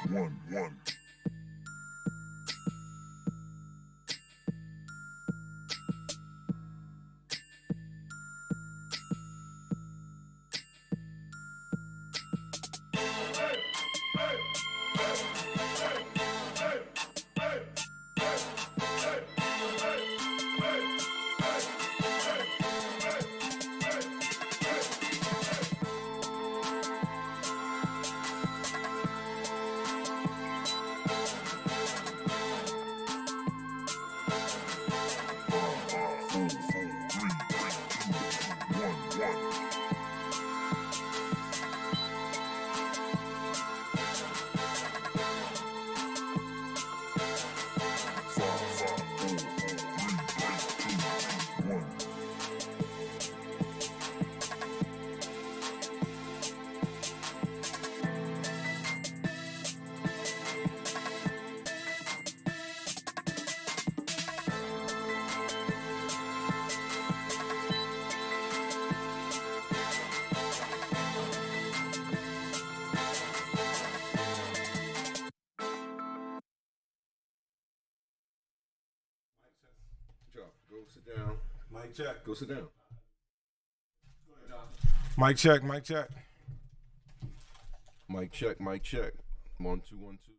one. Go sit down. Mic check. Go sit down. Mic check. Mic check. Mic check. Mic check. 1 2 1 2.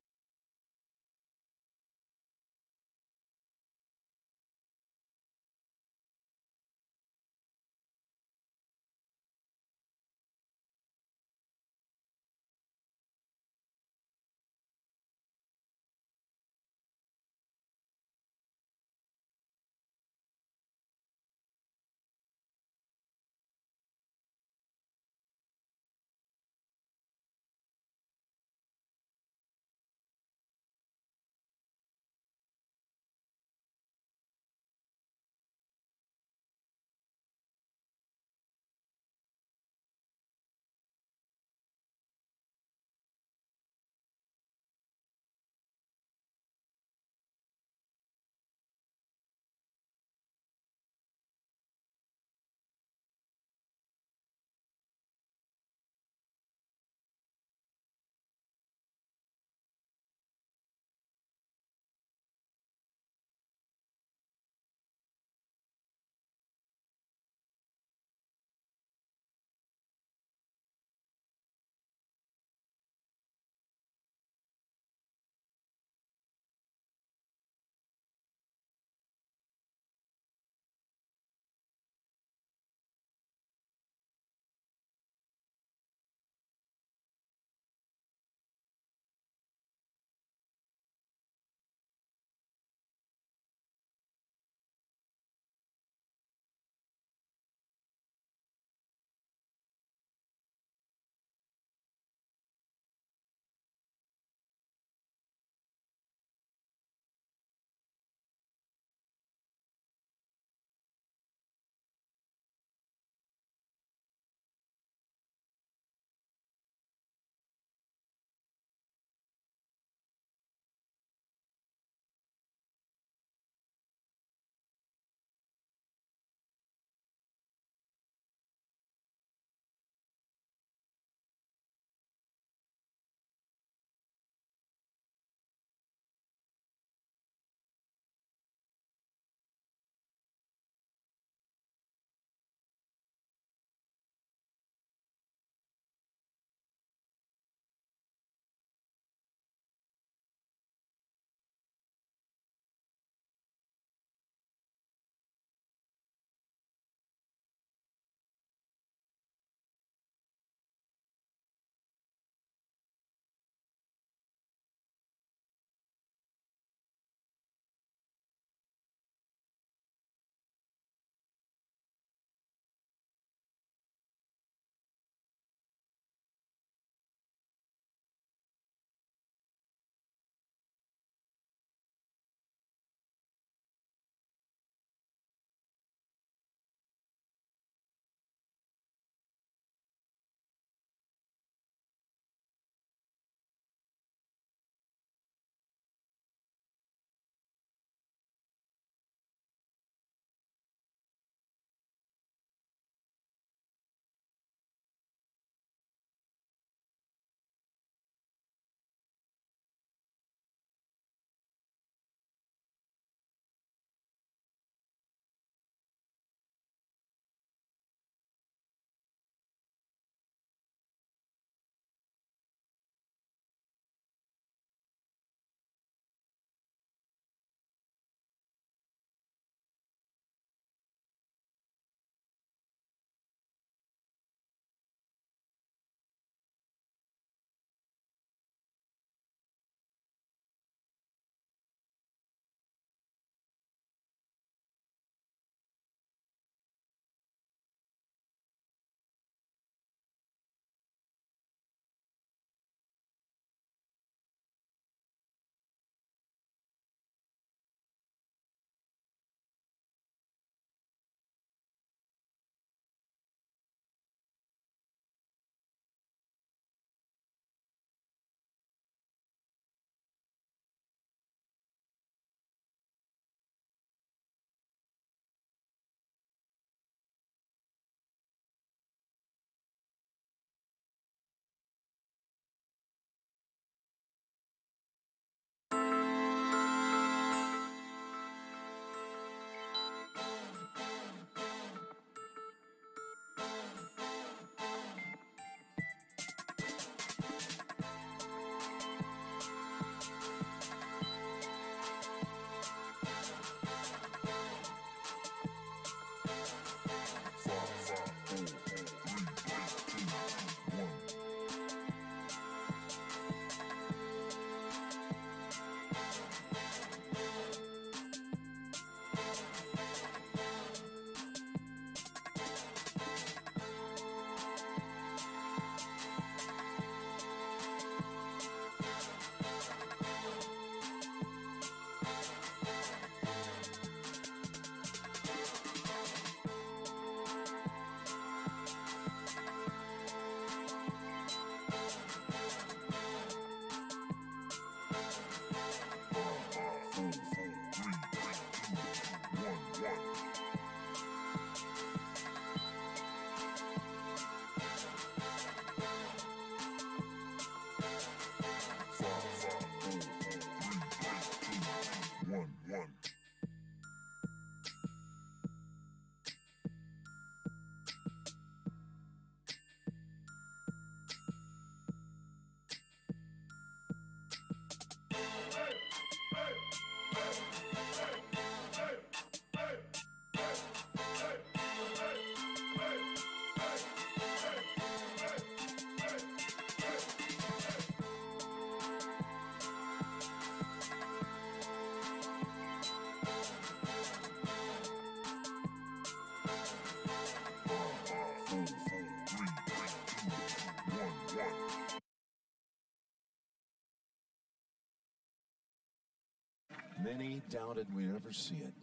Many doubted we'd ever see it.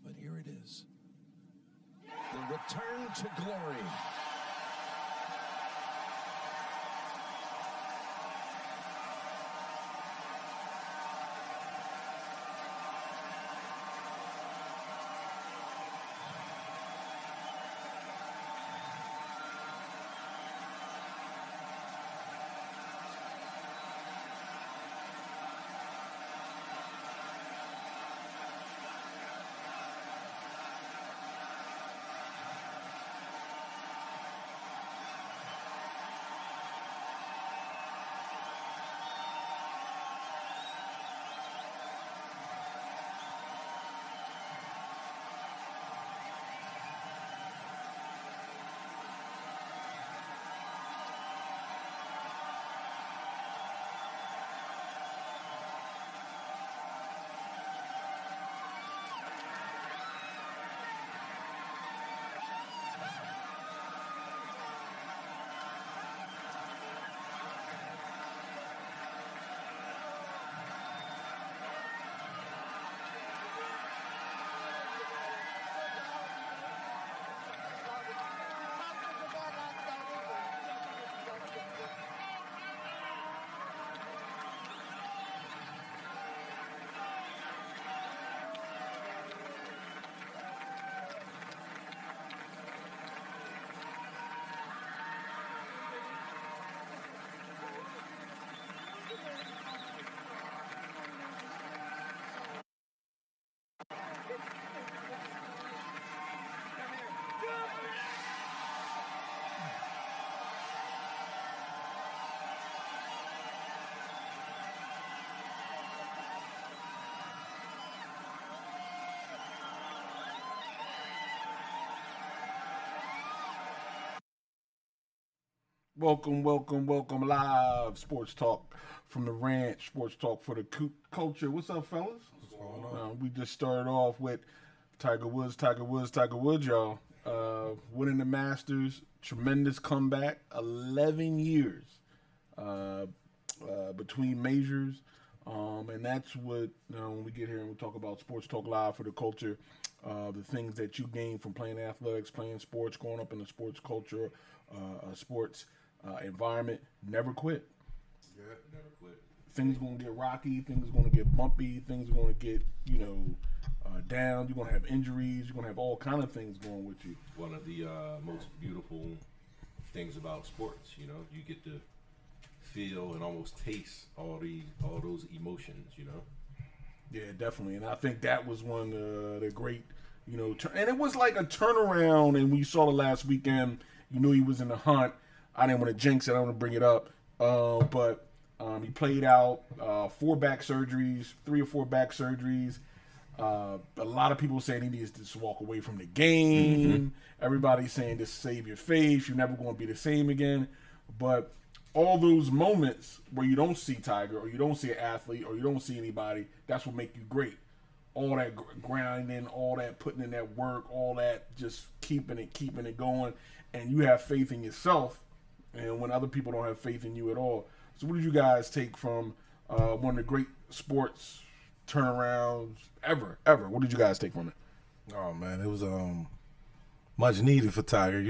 But here it is. The return to glory. Welcome live sports talk from the ranch, sports talk for the culture. What's up, fellas? What's going on? We just started off with Tiger Woods, y'all. Winning the Masters, tremendous comeback, 11 years between majors. And that's what, when we get here and we talk about sports talk live for the culture, the things that you gain from playing athletics, playing sports, growing up in the sports culture, sports environment, never quit. Yeah, never quit. Things going to get rocky, things going to get bumpy, things are going to get, down. You're going to have injuries. You're going to have all kind of things going with you. One of the most beautiful things about sports, you get to feel and almost taste all those emotions, Yeah, definitely. And I think that was one of the great, and it was like a turnaround. And we saw the last weekend, he was in the hunt. I didn't want to jinx it. I don't want to bring it up. But he played out 3 or 4 back surgeries. A lot of people saying he needs to just walk away from the game. Mm-hmm. Everybody's saying just save your face. You're never going to be the same again. But all those moments where you don't see Tiger or you don't see an athlete or you don't see anybody, that's what make you great. All that grinding, all that putting in that work, all that just keeping it going. And you have faith in yourself. And when other people don't have faith in you at all. So what did you guys take from one of the great sports turnarounds ever? What did you guys take from it? Oh man, it was much needed for Tiger.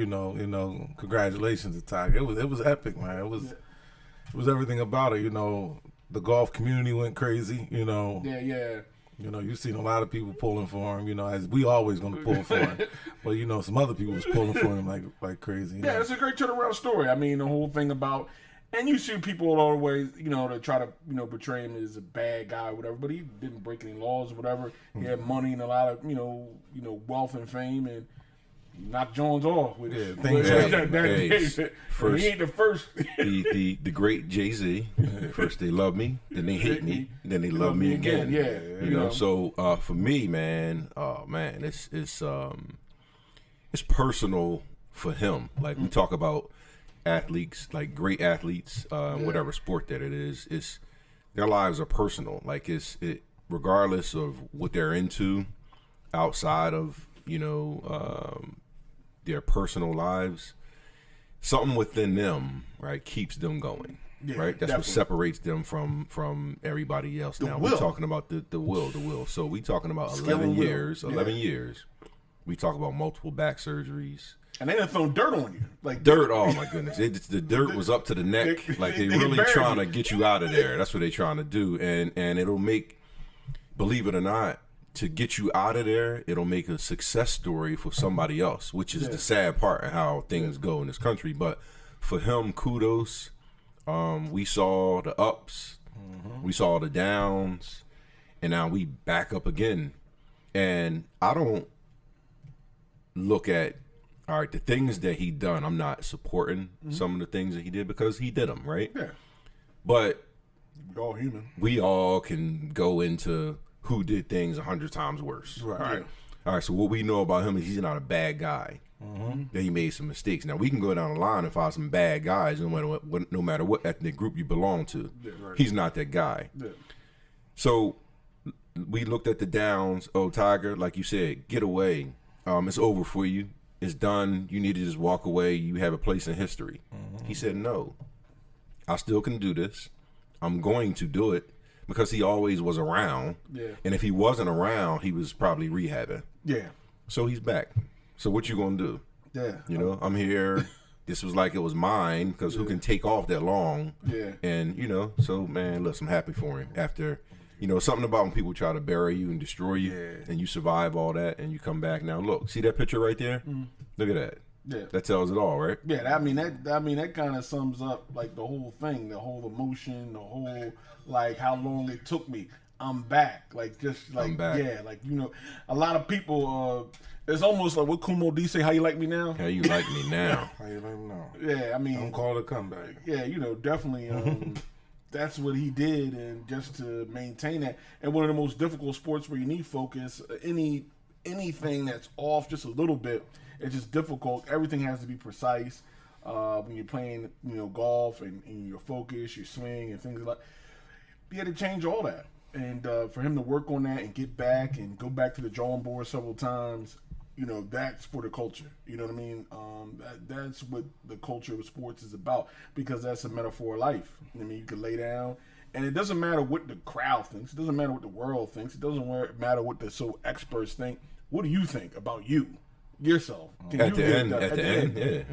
Congratulations to Tiger. It was epic, man. It was everything about it. The golf community went crazy. Yeah. You've seen a lot of people pulling for him. As we always going to pull for him, but some other people was pulling for him like crazy. Yeah, it's a great turnaround story. I mean, the whole thing about. And you see people all the way, to try to, portray him as a bad guy or whatever, but he didn't break any laws or whatever. He had money and a lot of, wealth and fame, and He knocked Jones off. With, Yeah, things happen. First, he ain't the first. the great Jay-Z. First they love me, then they hate me, then they love me again. Yeah, you know. So for me, man, it's personal for him. Like we talk about athletes, like great athletes, whatever sport that it is. It's their lives are personal. Like regardless of what they're into, outside of their personal lives, something within them, right, keeps them going. Yeah, right, that's definitely. what separates them from everybody else. Now will. we're talking about the will. So we talking about Skill 11 and will. years. Yeah. 11 years. We talk about multiple back surgeries. And they done thrown dirt on you, like Dirt, oh my goodness. The dirt was up to the neck. Like they really buried trying to you. get you out of there. That's what they trying to do. And it'll make, believe it or not, to get you out of there, it'll make a success story for somebody else, which is the sad part of how things go in this country. But for him, kudos. We saw the ups, we saw the downs, and now we back up again. And I don't look at, all right, the things that he done, I'm not supporting some of the things that he did because he did them, right? Yeah. But We're all human. we all can go into who did things 100 times worse. Right. All right. All right. So what we know about him is he's not a bad guy. That he made some mistakes. Now we can go down the line and find some bad guys, no matter what ethnic group you belong to. Yeah, right. He's not that guy. Yeah. So we looked at the downs. Oh, Tiger, like you said, get away. It's over for you. It's done. You need to just walk away. You have a place in history. He said, no, I still can do this. I'm going to do it because he always was around. Yeah. And if he wasn't around, he was probably rehabbing. Yeah. So he's back. So what you gonna do? Yeah. You know, I'm here. This was like it was mine because who can take off that long? Yeah. And so man, listen, I'm happy for him. After, something about when people try to bury you and destroy you, and you survive all that, and you come back. Now look, see that picture right there? Look at that. Yeah. That tells it all, right? Yeah, that kind of sums up like the whole thing, the whole emotion, the whole like how long it took me. I'm back, like just like I'm back. yeah, like a lot of people. It's almost like what Kumo D say. How you like me now? How you like me now? How you let him know? Yeah, I mean, Don't call it a comeback. yeah, definitely. That's what he did, and just to maintain that. And one of the most difficult sports where you need focus. Anything that's off just a little bit, it's just difficult. Everything has to be precise when you're playing, golf and your focus, your swing, and things like that. You had to change all that. And for him to work on that and get back and go back to the drawing board several times, that's for the culture. You know what I mean? That's what the culture of sports is about, because that's a metaphor of life. I mean, you can lay down, and it doesn't matter what the crowd thinks. It doesn't matter what the world thinks. It doesn't matter what the experts think. What do you think about yourself? At the end,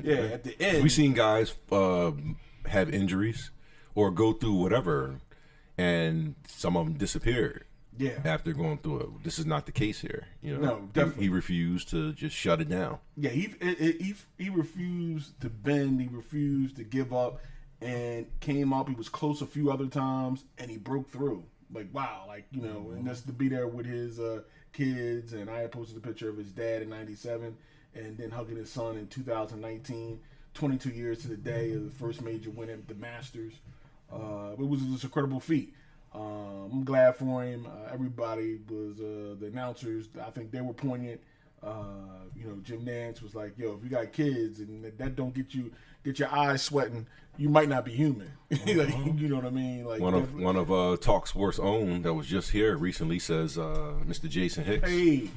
yeah, at the end. We've seen guys have injuries or go through whatever, and some of them disappeared. Yeah. After going through it, this is not the case here. No, definitely. He refused to just shut it down. Yeah, he refused to bend. He refused to give up, and came up. He was close a few other times, and he broke through. Like wow, and just to be there with his kids. And I had posted a picture of his dad in '97, and then hugging his son in 2019. 22 years to the day of the first major win at the Masters. It was just a incredible feat. I'm glad for him. Everybody was the announcers. I think they were poignant. Jim Nance was like, "Yo, if you got kids and that don't get your eyes sweating, you might not be human." Like, you know what I mean? Like one of Talk Sports' own that was just here recently says, Mr. Jason Hicks. Hey,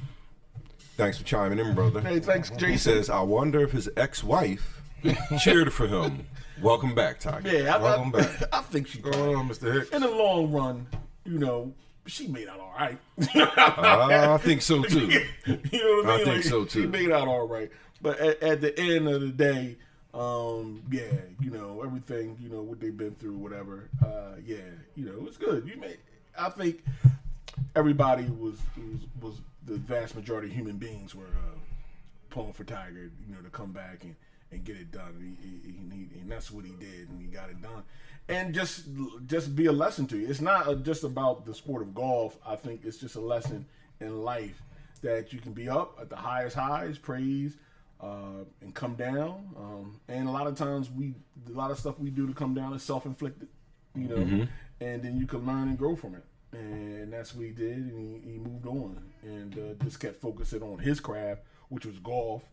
Thanks for chiming in, brother. hey, thanks, Jason. He says, "I wonder if his ex-wife cheered for him." Welcome back, Tiger. Yeah, Welcome back. I think she. What's going on, Mr. Hicks? In the long run, she made out all right. I think so too. You know what I mean? I think so, too. She made out all right, but at the end of the day, everything, what they've been through, whatever. It's good. I think everybody was the vast majority of human beings were pulling for Tiger, to come back and get it done. And that's what he did, and he got it done. And just be a lesson to you. It's not just about the sport of golf. I think it's just a lesson in life that you can be up at the highest highs, praise, and come down. And a lot of times a lot of stuff we do to come down is self-inflicted, you know, and then you can learn and grow from it. And that's what he did, and he moved on and just kept focusing on his craft, which was golf.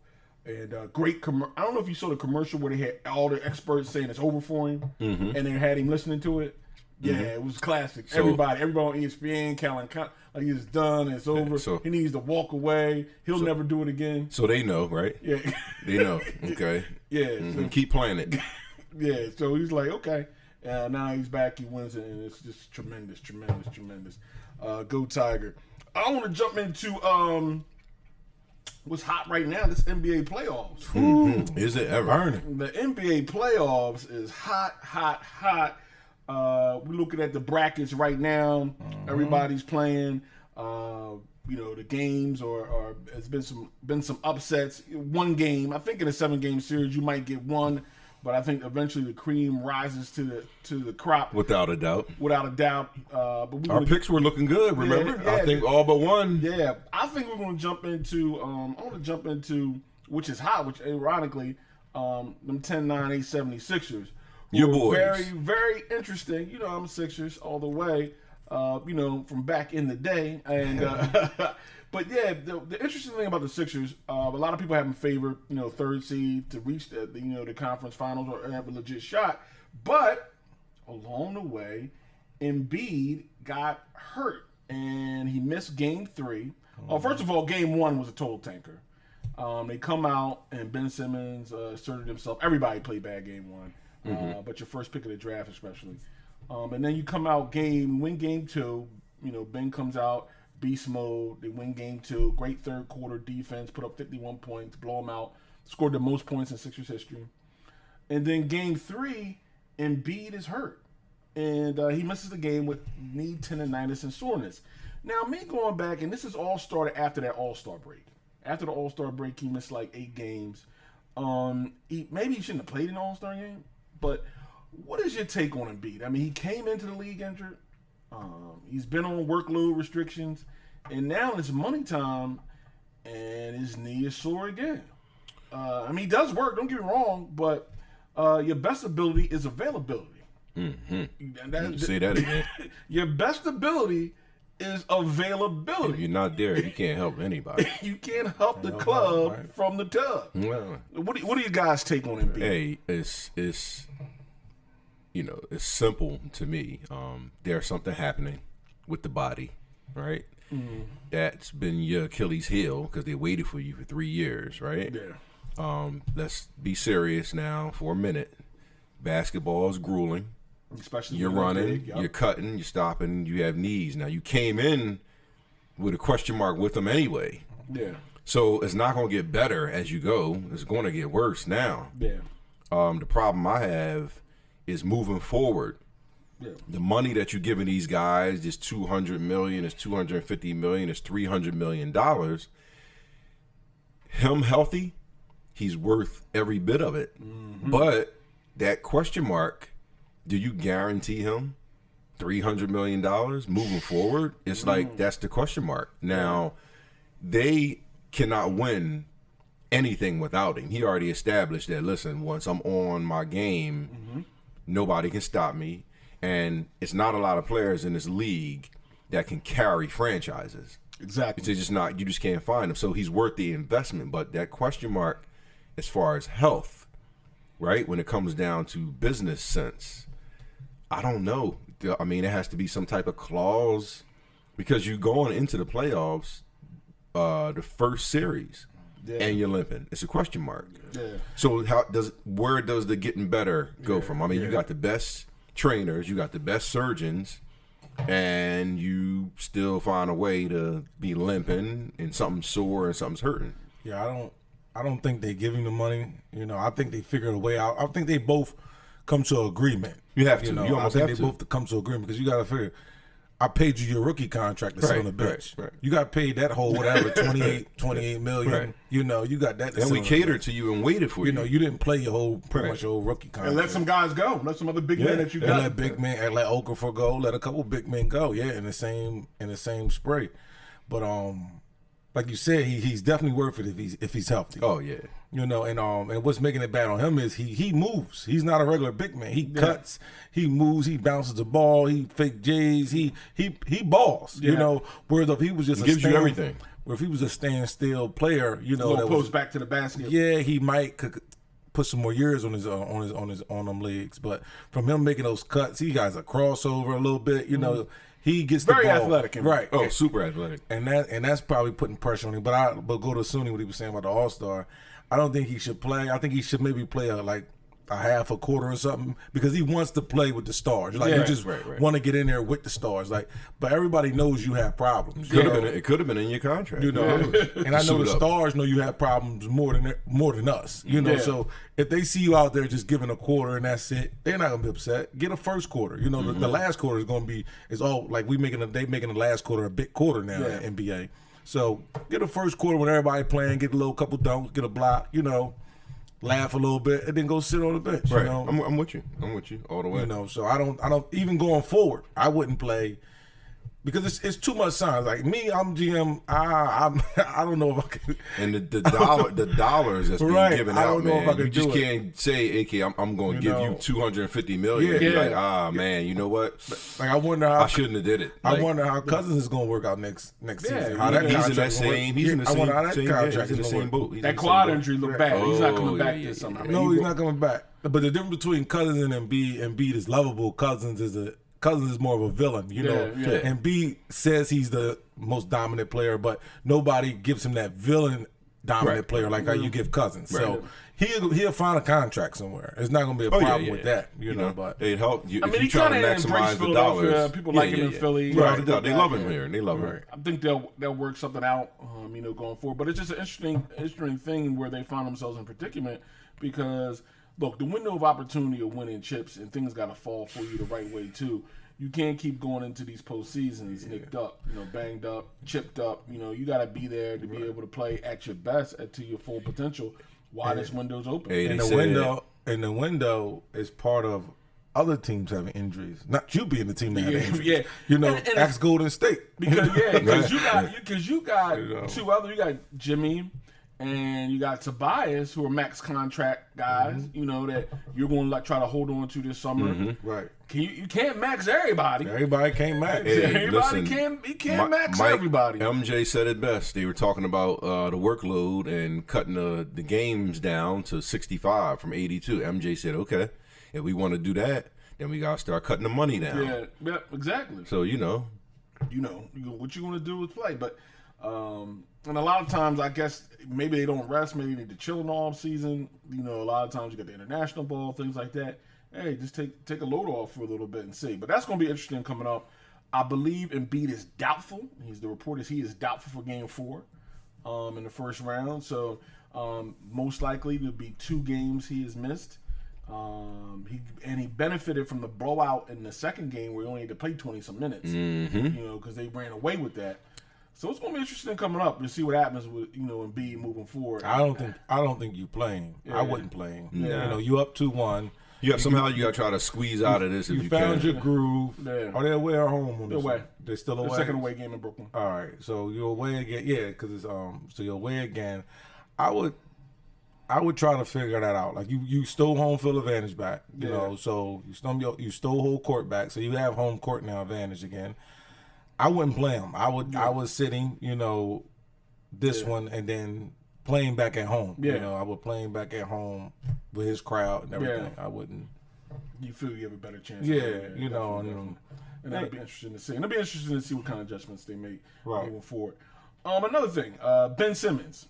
And great I don't know if you saw the commercial where they had all the experts saying it's over for him, and they had him listening to it. Yeah, it was classic. So, everybody on ESPN, Callan, like he's done, it's over. So, he needs to walk away. He'll never do it again. So they know, right? Yeah. They know, okay. Yeah. So, keep playing it. Yeah, so he's like, okay. Now he's back, he wins it, and it's just tremendous. Go Tiger. I want to jump into what's hot right now, this NBA playoffs. Is it ever? Burning. The NBA playoffs is hot. We're looking at the brackets right now. Everybody's playing. You know, the games or there's been some upsets. One game, I think in a 7-game series, you might get one, but I think eventually the cream rises to the crop. Without a doubt. But our picks were looking good. Remember, yeah, I think all but one. Yeah, I think we're going to jump into. I want to jump into which is hot, which ironically, them 10-9, 8-76ers. Your boys. Very, very interesting. You know, I'm Sixers all the way. You know, from back in the day, and but yeah, the interesting thing about the Sixers, a lot of people have them favored, you know, 3rd seed to reach the conference finals or have a legit shot, but along the way, Embiid got hurt and he missed Game 3. First of all, Game 1 was a total tanker. They come out and Ben Simmons asserted himself. Everybody played bad Game 1, but your first pick of the draft especially. And then you come out win Game 2. You know, Ben comes out, beast mode. They win Game 2. Great third quarter defense, put up 51 points, blow them out, scored the most points in Sixers history. And then Game 3, Embiid is hurt. And he misses the game with knee tendonitis and soreness. Now, me going back, and this is all started after that All-Star break. After the All-Star break, he missed like 8 games. Maybe he shouldn't have played an All-Star game, but what is your take on Embiid? I mean, he came into the league injured. He's been on workload restrictions, and now it's money time, and his knee is sore again. I mean, he does work, don't get me wrong, but your best ability is availability. Say that again. Your best ability is availability. If you're not there, you can't help anybody. You can't help the club from the tub. Well, what do you guys take on Embiid? Hey, it's you know, it's simple to me. There's something happening with the body, right? That's been your Achilles heel because they waited for you for 3 years, right? Yeah. Let's be serious now for a minute. Basketball is grueling. Especially you're running, you're cutting, you're stopping, you have knees. Now, you came in with a question mark with them anyway. Yeah. So it's not going to get better as you go. It's going to get worse now. Yeah. The problem I have is moving forward. Yeah. The money that you're giving these guys is $200 million, is $250 million, is $300 million. Him healthy, he's worth every bit of it. But that question mark, do you guarantee him $300 million moving forward? It's like that's the question mark. Now, they cannot win anything without him. He already established that, listen, once I'm on my game, nobody can stop me. And it's not a lot of players in this league that can carry franchises. Exactly. It's just not, you just can't find them. So he's worth the investment. But that question mark as far as health, right, when it comes down to business sense, I don't know. I mean, it has to be some type of clause because you're going into the playoffs, the first series, and you're limping. It's a question mark. Yeah. So where does the getting better go from? I mean, you got the best trainers, you got the best surgeons, and you still find a way to be limping and something's sore and something's hurting. Yeah, I don't think they give him the money. You know, I think they figured a way out. I think they both come to an agreement. You have to. You know, You almost I think have they to. both come to agreement because you got to figure. I paid you your rookie contract to sit on the bench. Right. You got paid that whole whatever 28 million. Right. You know, you got that. And we catered to you and waited for you. You know, you didn't play your whole pretty much your whole rookie contract. And let some guys go. Let some other big men that you And got. let big men, and let Okafor go. Let a couple big men go. Yeah, in the same spray. But like you said, he's definitely worth it if he's healthy. Oh yeah. And what's making it bad on him is he moves. He's not a regular big man. He cuts, he moves, he bounces the ball, he fake J's, he balls. Whereas if he was just gives you everything. Where if he was a standstill player, that post back to the basket. Yeah, he might could put some more years on them legs. But from him making those cuts, he got a crossover a little bit. He gets very the ball. athletic, right? Oh, super athletic, and that's probably putting pressure on him. But go to Sunni what he was saying about the All-Star. I don't think he should play. I think he should maybe play a half a quarter or something because he wants to play with the stars. You just want to get in there with the stars. But everybody knows you have problems. It could have been in your contract. And I know the stars know you have problems more than us. So if they see you out there just giving a quarter and that's it, they're not gonna be upset. Get a first quarter. The last quarter is gonna be all like they making the last quarter a big quarter now in NBA. So get a first quarter when everybody playing, get a couple dunks, get a block, laugh a little bit, and then go sit on the bench. Right. I'm with you all the way. So I don't even going forward, I wouldn't play because it's too much signs. Like me, I'm GM. I don't know if I can. And the dollars that's being given I out, don't know man. if I can You just do it. can't say, AK, I'm going to give you $250 million. Yeah. You're like, man, you know what? Like I wonder how I shouldn't have did it. I wonder how Cousins is going to work out next season. How that he's in contract that same. He's in the I wonder how that same. contract He's in the is same going boat. That quad injury looked bad. He's not coming back this summer. No, he's not coming back. But the difference between Cousins and Embiid is lovable. Cousins is more of a villain, Embiid says he's the most dominant player, but nobody gives him that villain dominant player like how you give Cousins. Right. So he'll find a contract somewhere. It's not going to be a problem with that, But it helped you. I mean, if you he try to kind of maximize the dollars. People like him in Philly. Right. They love him here. They love him. I think they'll work something out, going forward. But it's just an interesting thing where they find themselves in predicament because look, the window of opportunity of winning chips and things got to fall for you the right way too. You can't keep going into these postseasons nicked up, banged up, chipped up. You got to be there to be able to play at your best to your full potential while this window's open. And the window is part of other teams having injuries, not you being the team that had injuries. Ask Golden State because you got two other. You got Jimmy. And you got Tobias, who are max contract guys, that you're going to try to hold on to this summer. Mm-hmm. Right. You can't max everybody. Everybody can't max. You can't max everybody. MJ said it best. They were talking about the workload and cutting the games down to 65 from 82. MJ said, okay, if we want to do that, then we got to start cutting the money down. Yeah, exactly. So, what you're going to do is play. But and a lot of times, I guess, maybe they don't rest. Maybe they need to chill in the off season. A lot of times you get the international ball, things like that. Hey, just take a load off for a little bit and see. But that's going to be interesting coming up. I believe Embiid is doubtful. The report is he is doubtful for Game 4 in the first round. So most likely there'll be 2 games he has missed. He benefited from the blowout in the second game where he only had to play 20-some minutes. Because they ran away with that. So it's going to be interesting coming up to see what happens with Embiid moving forward. I don't think you playing. Yeah. I wouldn't playing. Yeah. You up 2-1. Somehow you got to try to squeeze out of this. If you found can. your groove. Yeah. Are they away or home? They're away. They're still away. The second away game in Brooklyn. All right, so you're away again. Yeah, because it's so you're away again. I would try to figure that out. Like you stole home field advantage back. So you stole whole court back. So you have home court now advantage again. I wouldn't play him. I was sitting, this one and then playing back at home. Yeah. I would playing back at home with his crowd and everything. I wouldn't. You feel you have a better chance. Yeah, and that'll be interesting to see. And it'll be interesting to see what kind of adjustments they make right. moving forward. Another thing, Ben Simmons.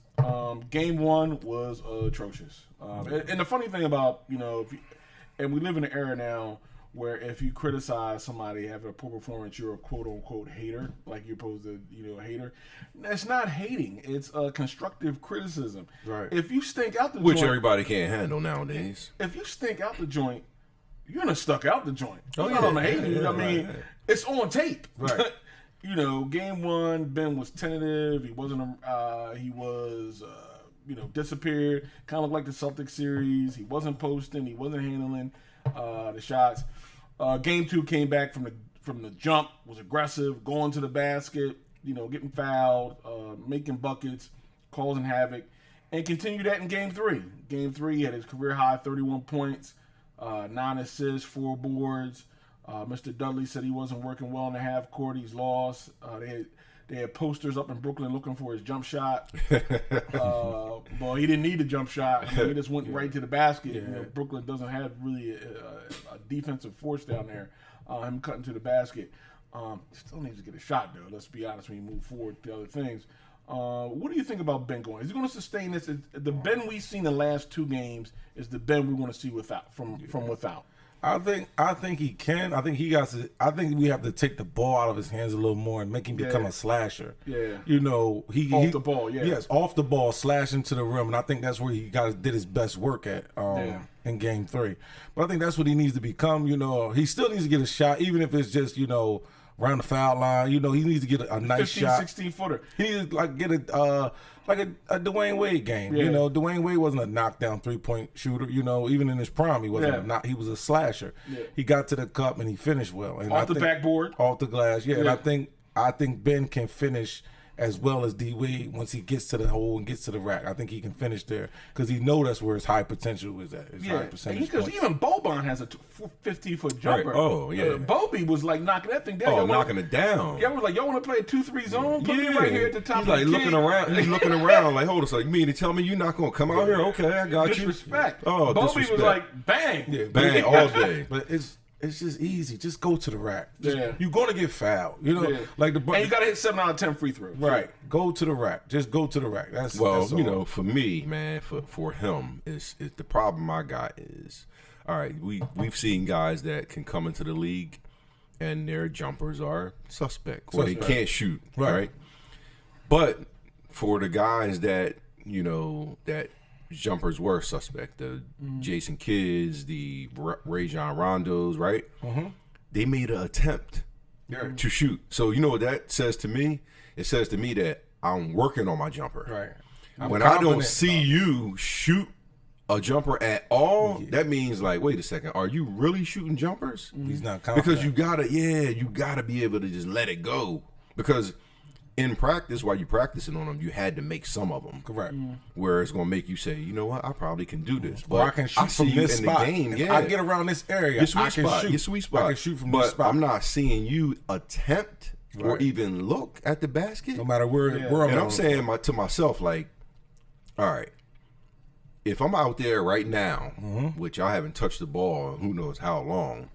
Game 1 was atrocious. And the funny thing about, and we live in an era now where if you criticize somebody having a poor performance, you're a quote-unquote hater, like you're supposed to, a hater. That's not hating. It's a constructive criticism. Right. If you stink out the Which joint... everybody can't handle nowadays. If you stink out the joint, you're going to stuck out the joint. Oh, You're not on the hating. right. It's on tape. Right. Game 1, Ben was tentative. He wasn't. He was. Disappeared. Kind of like the Celtics series. He wasn't posting. He wasn't handling the shots. Game 2 came back from the jump. Was aggressive, going to the basket. Getting fouled, making buckets, causing havoc. and continue that in Game 3. Game 3 had his career high 31 points, 9 assists, 4 boards. Mr. Dudley said he wasn't working well in the half court. He's lost. They had posters up in Brooklyn looking for his jump shot. Well, he didn't need a jump shot. I mean, he just went right to the basket. You know, Brooklyn doesn't have really a defensive force down there. Him cutting to the basket. Still needs to get a shot, though. Let's be honest when you move forward to other things. What do you think about Ben going? Is he going to sustain this? The Ben we've seen the last 2 games is the Ben we want to see from without. I think he can. I think he got to. I think we have to take the ball out of his hands a little more and make him become a slasher. Yeah. You know, off the ball. Yeah. Yes, off the ball, slashing to the rim, and I think that's where he did his best work at in Game 3. But I think that's what he needs to become. You know, he still needs to get a shot, even if it's just around the foul line. You know, he needs to get a nice 15, shot. 16-footer. He needs to get a Dwayne Wade game. Yeah. You know, Dwayne Wade wasn't a knockdown 3-point shooter. You know, even in his prime, he wasn't. He was a slasher. Yeah. He got to the cup and he finished well. And off the backboard, off the glass. Yeah, and I think Ben can finish as well as D Wade once he gets to the hole and gets to the rack. I think he can finish there because he knows that's where his high potential is at. His high percentage. Because even Boban has a 15-foot jumper. Right. Oh yeah. Bobby was like knocking that thing down. Knocking it down. Y'all was like, y'all want to play a 2-3 zone? Put me right here at the top. He's like looking around. He's looking around like, hold on, you mean to tell me you're not gonna come out here? Okay, I got you. Disrespect. Oh, Bobby disrespect. was like, bang, bang all day. But it's just easy. Just go to the rack. Yeah. You're going to get fouled. You know, and you got to hit 7 out of 10 free throws. Right. Go to the rack. Just go to the rack. That's all. For me, man, for him, is the problem I got is, all right, we've seen guys that can come into the league and their jumpers are suspect. Or they can't shoot. Right. But for the guys that, that jumpers were suspect, the Jason Kidds, the Rajon Rondos, right? Mm-hmm. They made an attempt to shoot. So you know what that says to me? It says to me that I'm working on my jumper. Right. When I don't see you shoot a jumper at all, that means like, wait a second, are you really shooting jumpers? He's not confident. Because you gotta be able to just let it go. Because in practice, while you're practicing on them, you had to make some of them. Correct. Where it's going to make you say, you know what, I probably can do this. But I can shoot from this spot. If I get around this area, your sweet I can spot, shoot. Your sweet spot. I can shoot from this spot. I'm not seeing you attempt or even look at the basket. No matter where I'm And I'm saying to myself, like, all right, if I'm out there right now, which I haven't touched the ball who knows how long,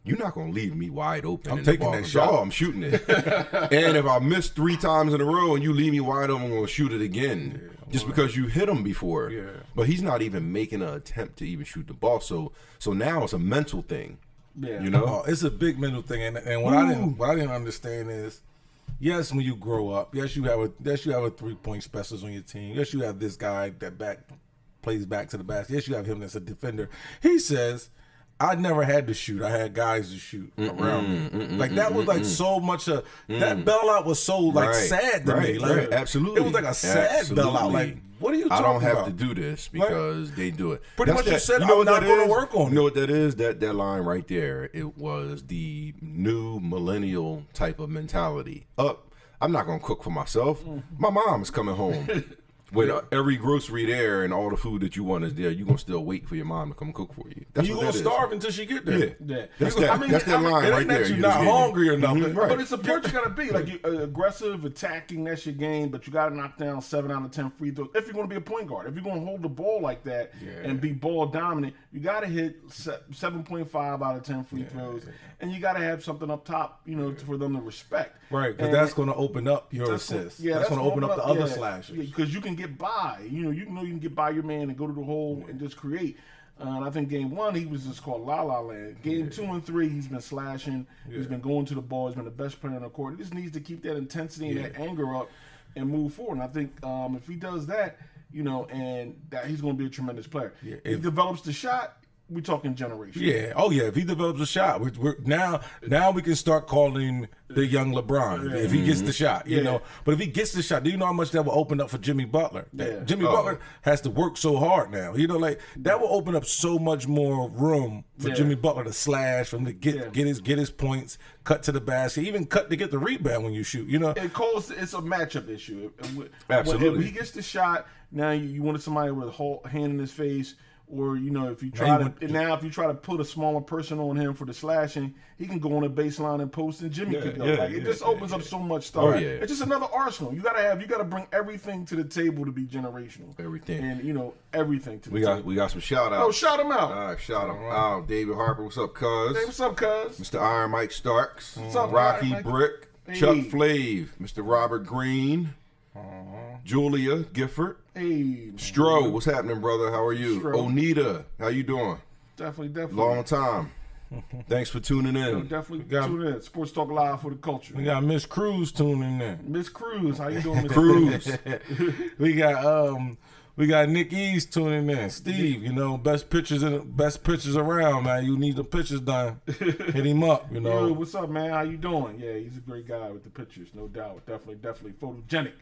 you're not going to leave me wide open. I'm taking that shot. I'm shooting it. And if I miss 3 times in a row and you leave me wide open, I'm going to shoot it again. Just because you hit him before. Yeah. But he's not even making an attempt to even shoot the ball. So now it's a mental thing. Yeah. It's a big mental thing. And what I didn't understand is, yes, when you grow up, yes, you have a 3-point specialist on your team. Yes, you have this guy that plays back to the basket. Yes, you have him that's a defender. He says, I never had to shoot. I had guys to shoot around me. Like that was like so much that bailout was so sad to me. Like absolutely, it was like a sad bailout. Like, what are you talking about? I don't have to do this because they do it. Pretty much you said I'm not going to work on it. You know what that is? That line right there. It was the new millennial type of mentality. I'm not going to cook for myself. My mom's coming home. With every grocery there and all the food that you want is there, you're going to still wait for your mom to come cook for you. That's you're going to starve until she get there. Yeah. That's that line right there. You're not hungry or nothing. Right. But it's a part you got to be. Like, you're aggressive, attacking, that's your game, but you got to knock down 7 out of 10 free throws if you're going to be a point guard. If you're going to hold the ball like that and be ball dominant, you got to hit 7.5 out of 10 free throws. And you got to have something up top, for them to respect. Right, because that's going to open up your assists. Yeah, that's going to open up the other slashers. Because you can get by. You can get by your man and go to the hole and just create. And I think game 1 he was just called La La Land. Game 2 and 3 he's been slashing. He's been going to the ball. He's been the best player on the court. He just needs to keep that intensity and that anger up and move forward. And I think if he does that, and that he's going to be a tremendous player. Yeah, if he develops the shot, we're talking generation. Yeah. Oh yeah. If he develops a shot, we're now we can start calling him the young LeBron if he gets the shot, you know. But if he gets the shot, do you know how much that will open up for Jimmy Butler? Jimmy Butler has to work so hard now. You know, like that will open up so much more room for Jimmy Butler to slash, for him to get his points, cut to the basket, even cut to get the rebound when you shoot. You know, it's a matchup issue. Absolutely. If he gets the shot, now you wanted somebody with a hand in his face. Or, you know, if you try to put a smaller person on him for the slashing, he can go on a baseline and post, and Jimmy can go. It just opens up so much stuff. It's just another arsenal. You gotta bring everything to the table to be generational. Everything. And, you know, everything to the table. We got some shout outs. Oh, shout him out. All right, shout him out. David Harper, what's up, cuz? Hey, what's up, cuz? Mr. Iron Mike Starks. What's up, Rocky Iron Mike? Brick. Hey. Chuck Flav. Mr. Robert Green. Julia Gifford. Hey. Stro, what's happening, brother? How are you? Stro. Onita, how you doing? Definitely. Long time. Thanks for tuning in. Definitely tune in. Sports Talk Live for the culture. we got Miss Cruz tuning in. Miss Cruz, how you doing, Miss Cruz. We got Nick East tuning in. Steve, you know, best pitchers around, man. You need the pitchers done. Hit him up, you know. Yo, what's up, man? How you doing? Yeah, he's a great guy with the pictures, no doubt. Definitely photogenic.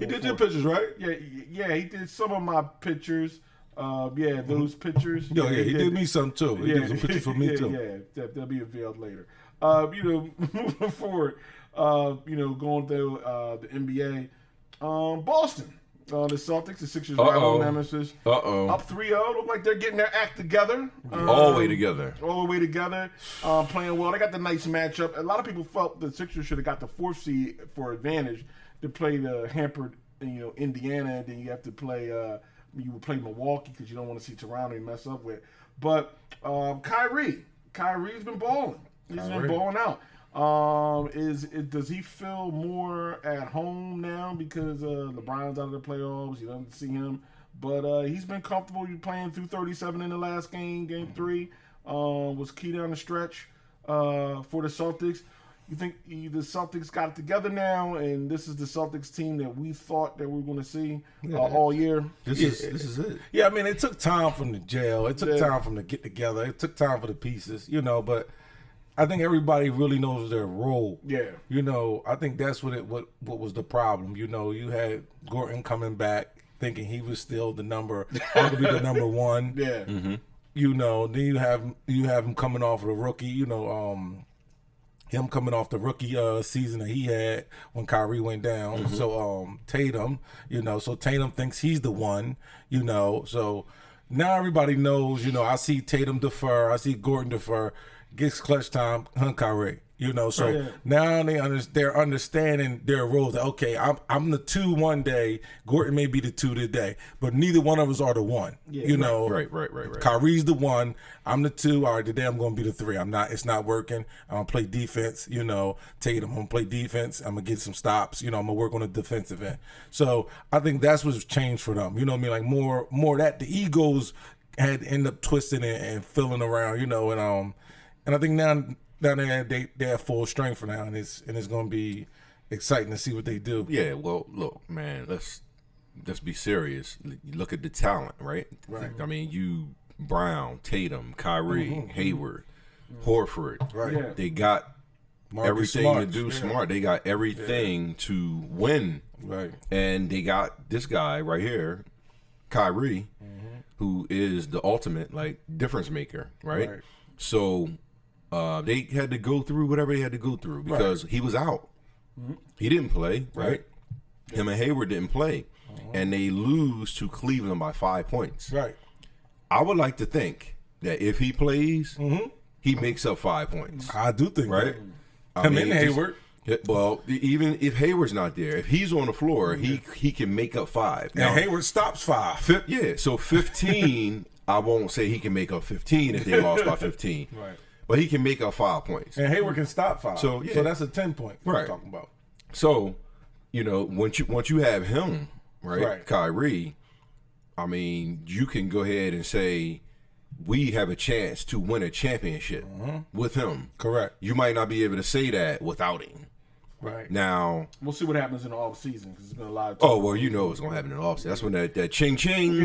He did your pictures, right? Yeah, he did some of my pictures. Those pictures. He did me some too. He did some pictures for me too. Yeah, they'll be unveiled later. Moving forward, going through the NBA, Boston. The Celtics, the Sixers, rival nemesis. Up 3-0. Look like they're getting their act together. All the way together. Playing well. They got the nice matchup. A lot of people felt the Sixers should have got the 4th seed for advantage to play the hampered, Indiana. And then you have to play. You would play Milwaukee because you don't want to see Toronto mess up with. But Kyrie's been balling. He's been balling out. Does he feel more at home now because LeBron's out of the playoffs? You don't see him, but he's been comfortable. You're playing through 37 in the last game 3 was key down the stretch for the Celtics. You think the Celtics got it together now, and this is the Celtics team that we thought that we were going to see all year? This is it. Yeah, I mean, it took time from the jail. It took time from the get together. It took time for the pieces, but I think everybody really knows their role. Yeah. I think that's what was the problem. You had Gordon coming back thinking he was still arguably the number one. Yeah. Mm-hmm. Then you have him coming off of the rookie, him coming off the rookie season that he had when Kyrie went down. Mm-hmm. So Tatum, so Tatum thinks he's the one, So now everybody knows, I see Tatum defer, I see Gordon defer, gets clutch time, Kyrie. So now they're understanding their roles. Okay, I'm the 2 one day. Gordon may be the 2 today, but neither one of us are the 1. Right. Kyrie's the 1. I'm the 2. All right, today I'm going to be the 3. I'm not. It's not working. I'm gonna play defense. Tatum, I'm gonna play defense. I'm gonna get some stops. I'm gonna work on the defensive end. So I think that's what's changed for them. Like more that the egos had end up twisting and filling around. And I think now they have full strength for now, and it's going to be exciting to see what they do. Yeah, well, look, man, let's be serious. Look at the talent, right? I mean, Brown, Tatum, Kyrie, Hayward, Horford. Right. Yeah. They got Marcus everything Smart. to do smart. They got everything to win. Right. And they got this guy right here, Kyrie, who is the ultimate difference maker, right? So they had to go through whatever they had to go through because he was out. He didn't play, right? Him and Hayward didn't play. And they lose to Cleveland by 5 points. Right. I would like to think that if he plays, he makes up 5 points. I do think right? that. And Hayward. Well, even if Hayward's not there, if he's on the floor, he can make up 5. Now, and Hayward stops 5. So 15, I won't say he can make up 15 if they lost by 15. Right. But he can make up 5 points. And Hayward can stop 5. So that's a 10 point we're talking about. So, once you have him, right, Kyrie, I mean, you can go ahead and say we have a chance to win a championship with him. Correct. You might not be able to say that without him. Right. Now, we'll see what happens in the off season because it's been a lot of. Oh well, what's gonna happen in the off season. That's when that ching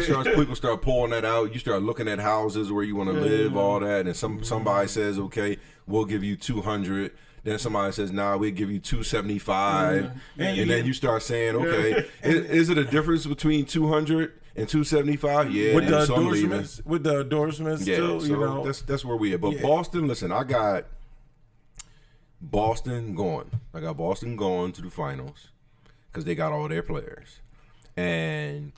starts. People start pulling that out. You start looking at houses where you want to live, all that, and somebody says, okay, we'll give you 200. Then somebody says, "Nah, we give you 275," and then you start saying, "Okay, is it a difference between 200 and 275?" Yeah, with the some endorsements, yeah, still, so that's where we at. But Boston, listen, I got Boston going. I got Boston going to the finals because they got all their players, and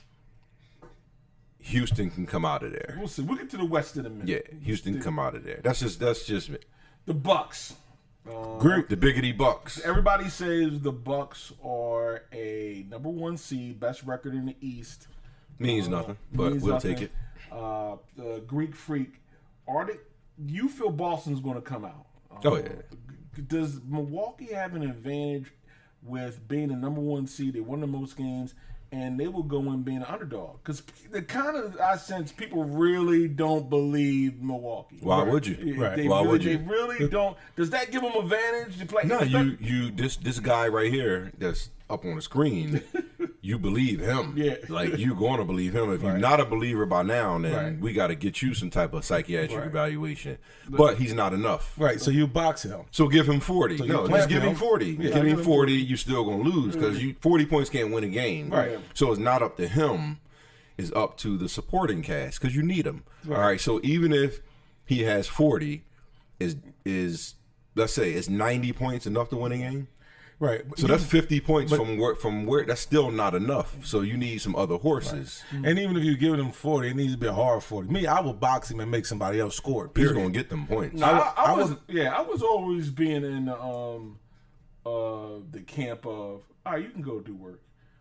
Houston can come out of there. We'll see. We'll get to the West in a minute. Yeah, Houston can come out of there. That's just me. The Bucks. Great, the biggity Bucks. Everybody says the Bucks are a number 1 seed, best record in the East. Means nothing, but we'll take it. The Greek Freak. You feel Boston's going to come out? Oh yeah. Does Milwaukee have an advantage with being the number 1 seed? They won the most games, and they will go in being an underdog. Because the kind of, I sense, people really don't believe Milwaukee. Why would you? Right. Why would you? They really don't. Does that give them advantage to play? No, this guy right here that's up on the screen, you believe him. Yeah. Like, you're going to believe him. If you're not a believer by now, then Right. we got to get you some type of psychiatric Right. evaluation. But he's not enough. Right, so you box him. So give him 40. So No, you just clamp give him him. 40. Yeah, give him 40, you're still going to lose because 40 points can't win a game. Right. So it's not up to him. It's up to the supporting cast because you need him. All right, so even if he has 40, is let's say it's 90 points enough to win a game? Right. So that's 50 points from where that's still not enough. So you need some other horses. Right. And even if you're giving him 40, it needs to be a hard 40. Me, I will box him and make somebody else score. He's Period. going to get them points. No, I was always being in the camp of, all right, you can go do work,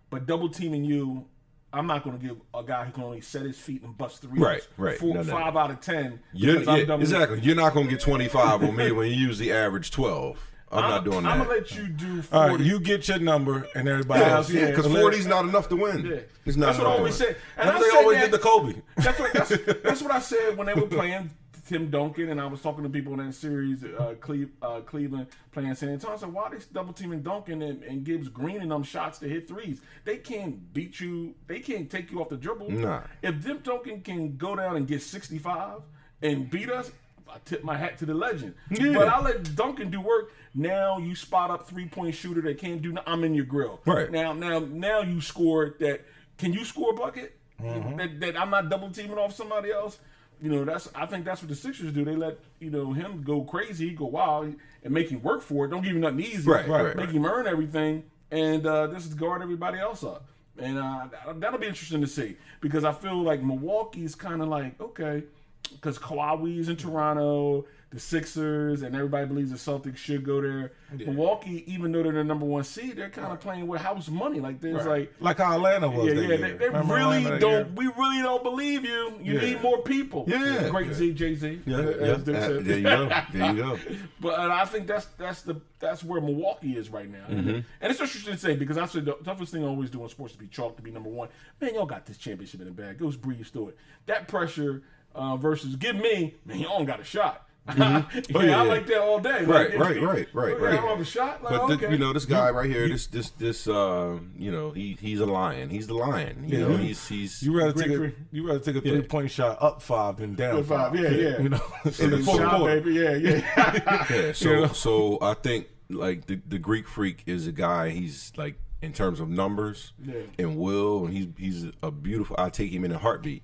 but double teaming you, I'm not going to give a guy who can only set his feet and bust threes. Right. 5 out of 10. Exactly. You're not going to get 25 on me when you usually average 12. I'm not doing that. I'm going to let you do 40. All right, you get your number and everybody else. yeah, because 40 is not enough to win. Yeah. It's not That's what I always said. And They always did the Kobe. That's what I said when they were playing Tim Duncan, and I was talking to people in that series, Cleveland playing San Antonio. I said, why are they double teaming Duncan and Gibbs Green and them shots to hit threes? They can't beat you. They can't take you off the dribble. Nah. If Tim Duncan can go down and get 65 and beat us, I tip my hat to the legend. Yeah. But I let Duncan do work. Now you spot up 3-point shooter that can't do. I'm in your grill. Right. Now you scored that. Can you score a bucket? That I'm not double teaming off somebody else. I think that's what the Sixers do. They let him go crazy, go wild, and make him work for it. Don't give him nothing easy. Right. Make him earn everything, and this is guard everybody else up. And that'll be interesting to see because I feel like Milwaukee's kind of like, okay, because Kawhi's in Toronto, the Sixers, and everybody believes the Celtics should go there. Yeah. Milwaukee, even though they're the number 1 seed, they're kind of playing with house money. Like there's like how Atlanta was. They really don't. We really don't believe you. You need more people. Yeah, great Jay-Z. There you go. But I think that's where Milwaukee is right now. And it's interesting to say because I said the toughest thing I always do in sports to be chalked to be number 1. Man, y'all got this championship in the bag. Go breeze through it. That pressure versus give me, man, y'all don't got a shot. I like that all day. Right. I don't have a shot. Like, But okay. this guy right here, this he's a lion. He's the lion. He's you rather take a 3-point shot up 5 than down 5. Yeah. In the fourth shot, quarter. baby. Yeah. So I think like the Greek Freak is a guy. He's like in terms of numbers and will, and he's a beautiful. I take him in a heartbeat.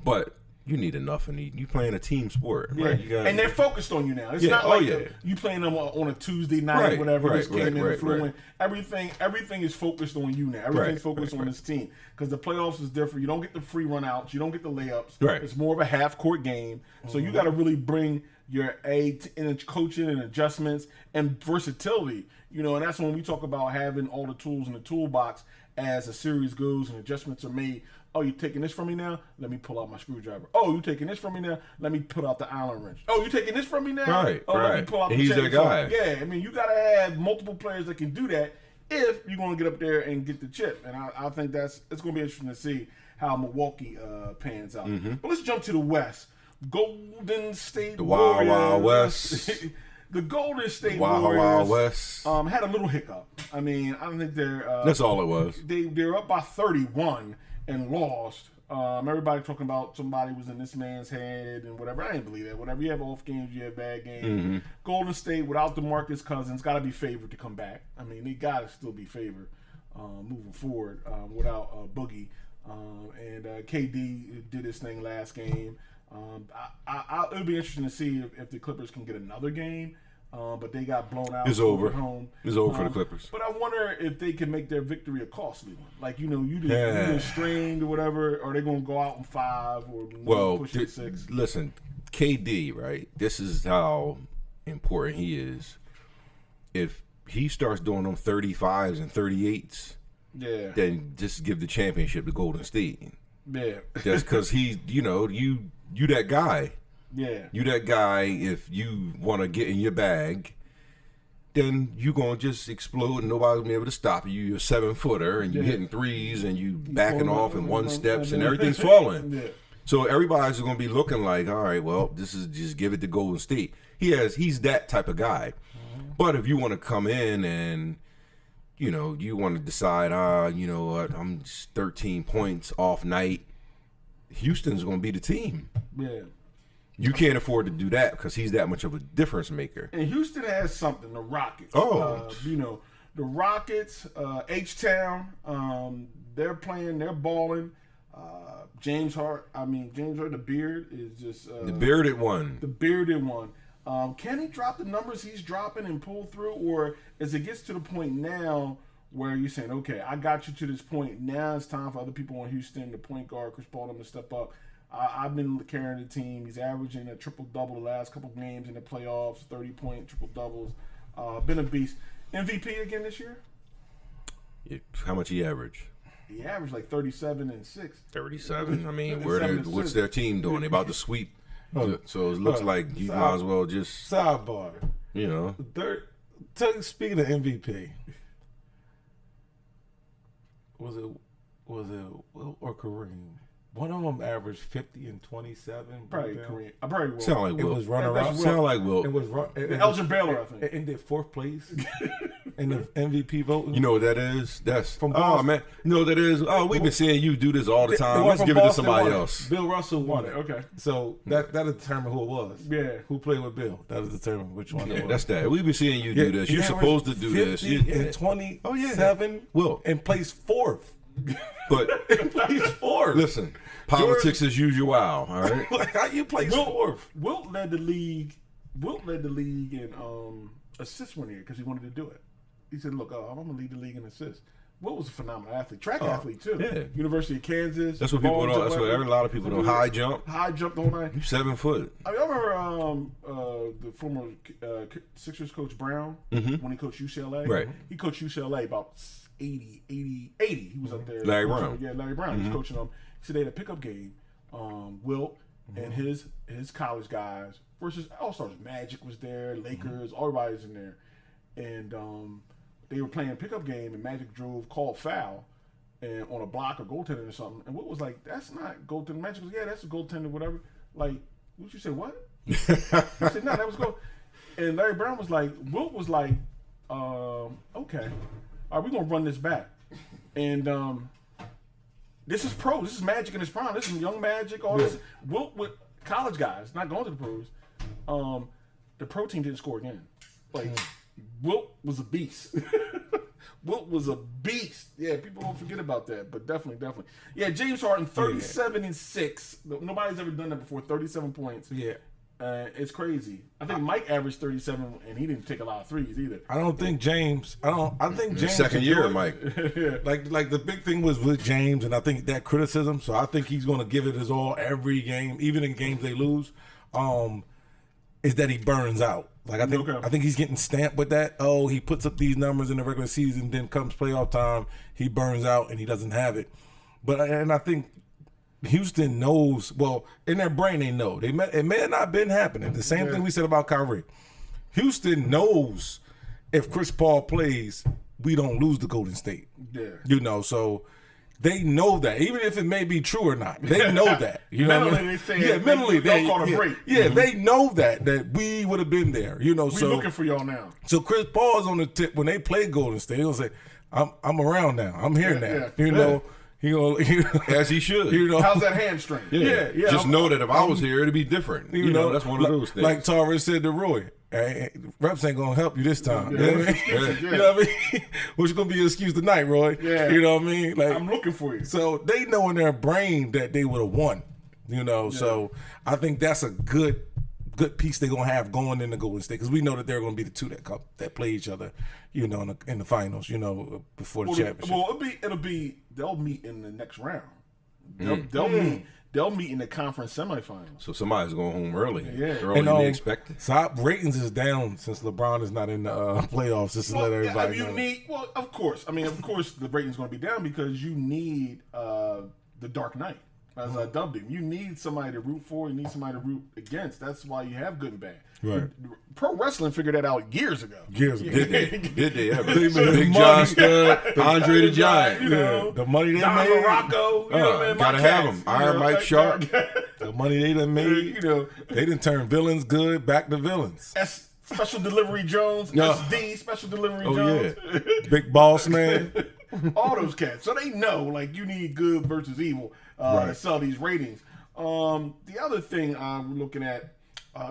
But you need enough, and you playing a team sport, right? And they're focused on you now. It's not like you playing them on a Tuesday night or whatever. This came in and flew in. Everything is focused on you now. Everything's focused on this team because the playoffs is different. You don't get the free run outs. You don't get the layups. Right. It's more of a half court game. So you got to really bring your in coaching and adjustments and versatility. And that's when we talk about having all the tools in the toolbox as a series goes and adjustments are made. Oh, you taking this from me now? Let me pull out my screwdriver. Oh, you taking this from me now? Let me pull out the Allen wrench. Oh, you taking this from me now? Right. Let me pull out the He's that guy. Yeah, I mean, you got to have multiple players that can do that if you're going to get up there and get the chip. And I think it's going to be interesting to see how Milwaukee pans out. But let's jump to the West. Golden State Warriors. The Wild West. The Golden State Warriors Wild West. had a little hiccup. I mean, I don't think they're... That's all it was. They're up by 31 and lost. Everybody talking about somebody was in this man's head and whatever. I didn't believe that. Whatever. You have off games, you have bad games. Mm-hmm. Golden State without DeMarcus Cousins got to be favored to come back. I mean, they got to still be favored moving forward without Boogie. And KD did his thing last game. It would be interesting to see if the Clippers can get another game. But they got blown out. It's over. At home. It's over for the Clippers. But I wonder if they can make their victory a costly one. Like, you did strained or whatever. Or they going to go out in 5 or push it 6? Listen, KD, right? This is how important he is. If he starts doing them 35s and 38s, then just give the championship to Golden State. Yeah. Just because he, you that guy. Yeah. You that guy, if you want to get in your bag, then you going to just explode and nobody's going to be able to stop you. You're a 7-footer and you're hitting threes and you backing off in 1 steps and everything's falling. Yeah. So everybody's going to be looking like, all right, well, this is just give it to Golden State. He's that type of guy. But if you want to come in and, you want to decide, you know what, I'm just 13 points off night, Houston's going to be the team. Yeah. You can't afford to do that because he's that much of a difference maker. And Houston has something, the Rockets. Oh. The Rockets, H-Town, they're playing, they're balling. James Harden, the beard is just... the bearded one. The bearded one. Can he drop the numbers he's dropping and pull through? Or as it gets to the point now where you're saying, okay, I got you to this point. Now it's time for other people in Houston, the point guard, Chris Paul, to step up. I've been carrying the team. He's averaging a triple-double the last couple games in the playoffs, 30-point triple-doubles. Been a beast. MVP again this year? How much he averaged? He averaged like 37 and 6. 37? I mean, what's 6. their team doing? They about to sweep. So it looks like you might as well just... Sidebar. Speaking of MVP, was it Will or Kareem? One of them averaged 50 and 27. Probably Kareem. I probably will. Sound like Will. It was runner-up. Sound like Will. It was Elgin Baylor, I think. It ended 4th place in the MVP voting. You know what that is? That's from Boston. Oh man, you know what that is? Oh, we've been seeing you do this all the time. Let's give it to somebody else. Bill Russell won it. Okay. So that determined who it was. Yeah. Who played with Bill? That'll determine which one it was. That's that. We've been seeing you do this. You're supposed to do this. 50 and 27. Will. And placed 4th. But placed 4th. Listen, politics as usual. All right. Like how you place 4th? Wilt led the league. In assists one year because he wanted to do it. He said, "Look, I'm gonna lead the league in assists." Wilt was a phenomenal athlete, track athlete too. Yeah. University of Kansas. That's what people know. That's what a lot of people know. High jump the whole night. You 7 foot. I remember the former Sixers coach Brown when he coached UCLA. Right. He coached UCLA about 80. He was up there. Larry Brown. Yeah, Larry Brown. He was coaching them. He said they had a pickup game. Wilt and his college guys versus All-Stars. Magic was there. Lakers. Everybody was in there. And they were playing a pickup game, and Magic called foul and on a block or goaltending or something. And Wilt was like, that's not goaltending. Magic was, yeah, that's a goaltender, whatever. Like, what you say, what? He said, no, that was goal. And Larry Brown was like, Wilt was like, okay. All right, we're going to run this back. And this is pro. This is Magic in his prime. This is young Magic, all this. Wilt with college guys, not going to the pros. The pro team didn't score again. Like, Wilt was a beast. Wilt was a beast. Yeah, people don't forget about that, but definitely. Yeah, James Harden, 37 and 6. Nobody's ever done that before, 37 points. Yeah. It's crazy. I think Mike averaged 37, and he didn't take a lot of threes either. I think James. Second year, Mike. Like the big thing was with James, and I think that criticism. So I think he's going to give it his all every game, even in games they lose. Is that he burns out? Like I think he's getting stamped with that. Oh, he puts up these numbers in the regular season, then comes playoff time, he burns out and he doesn't have it. And I think Houston knows. Well, in their brain they know. It may have not been happening. The same thing we said about Kyrie. Houston knows if Chris Paul plays, we don't lose to Golden State. Yeah. So they know that, even if it may be true or not. They know that. You know mentally, what I mean? they say, mentally, they call a break. Yeah, they know that we would have been there. We're looking for y'all now. So Chris Paul's on the tip when they play Golden State. He'll say, "I'm around now. I'm here now." As he should. How's that hamstring? Yeah. Just know that if I was here, it'd be different. You know, that's one of those things. Like Torres said to Roy, hey, reps ain't gonna help you this time. You know what I mean? You know what I mean? Which gonna be your excuse tonight, Roy. Yeah. You know what I mean? Like, I'm looking for you. So they know in their brain that they would have won. So I think that's a good piece they're gonna have going into Golden State, because we know that they're gonna be the two that play each other, in the finals, before the championship. Well, they'll meet in the next round. They'll meet in the conference semifinals. So somebody's going home early. Yeah. Earlier than they expected. So ratings is down since LeBron is not in the playoffs. Just to let everybody know. Of course. Of course the rating's going to be down because you need the Dark Knight, as I dubbed him. You need somebody to root for. You need somebody to root against. That's why you have good and bad. Right. Pro wrestling figured that out years ago. Did they ever? Big John Studd, Andre the Giant. The money they Don made. Morocco. Gotta have them. Iron Mike Sharp. The money they done made. They done turned villains good back to villains. Special Delivery Jones. SD, Special Delivery Jones. Yeah. Big Boss Man. All those cats. So they know, you need good versus evil to sell these ratings. The other thing we're looking at,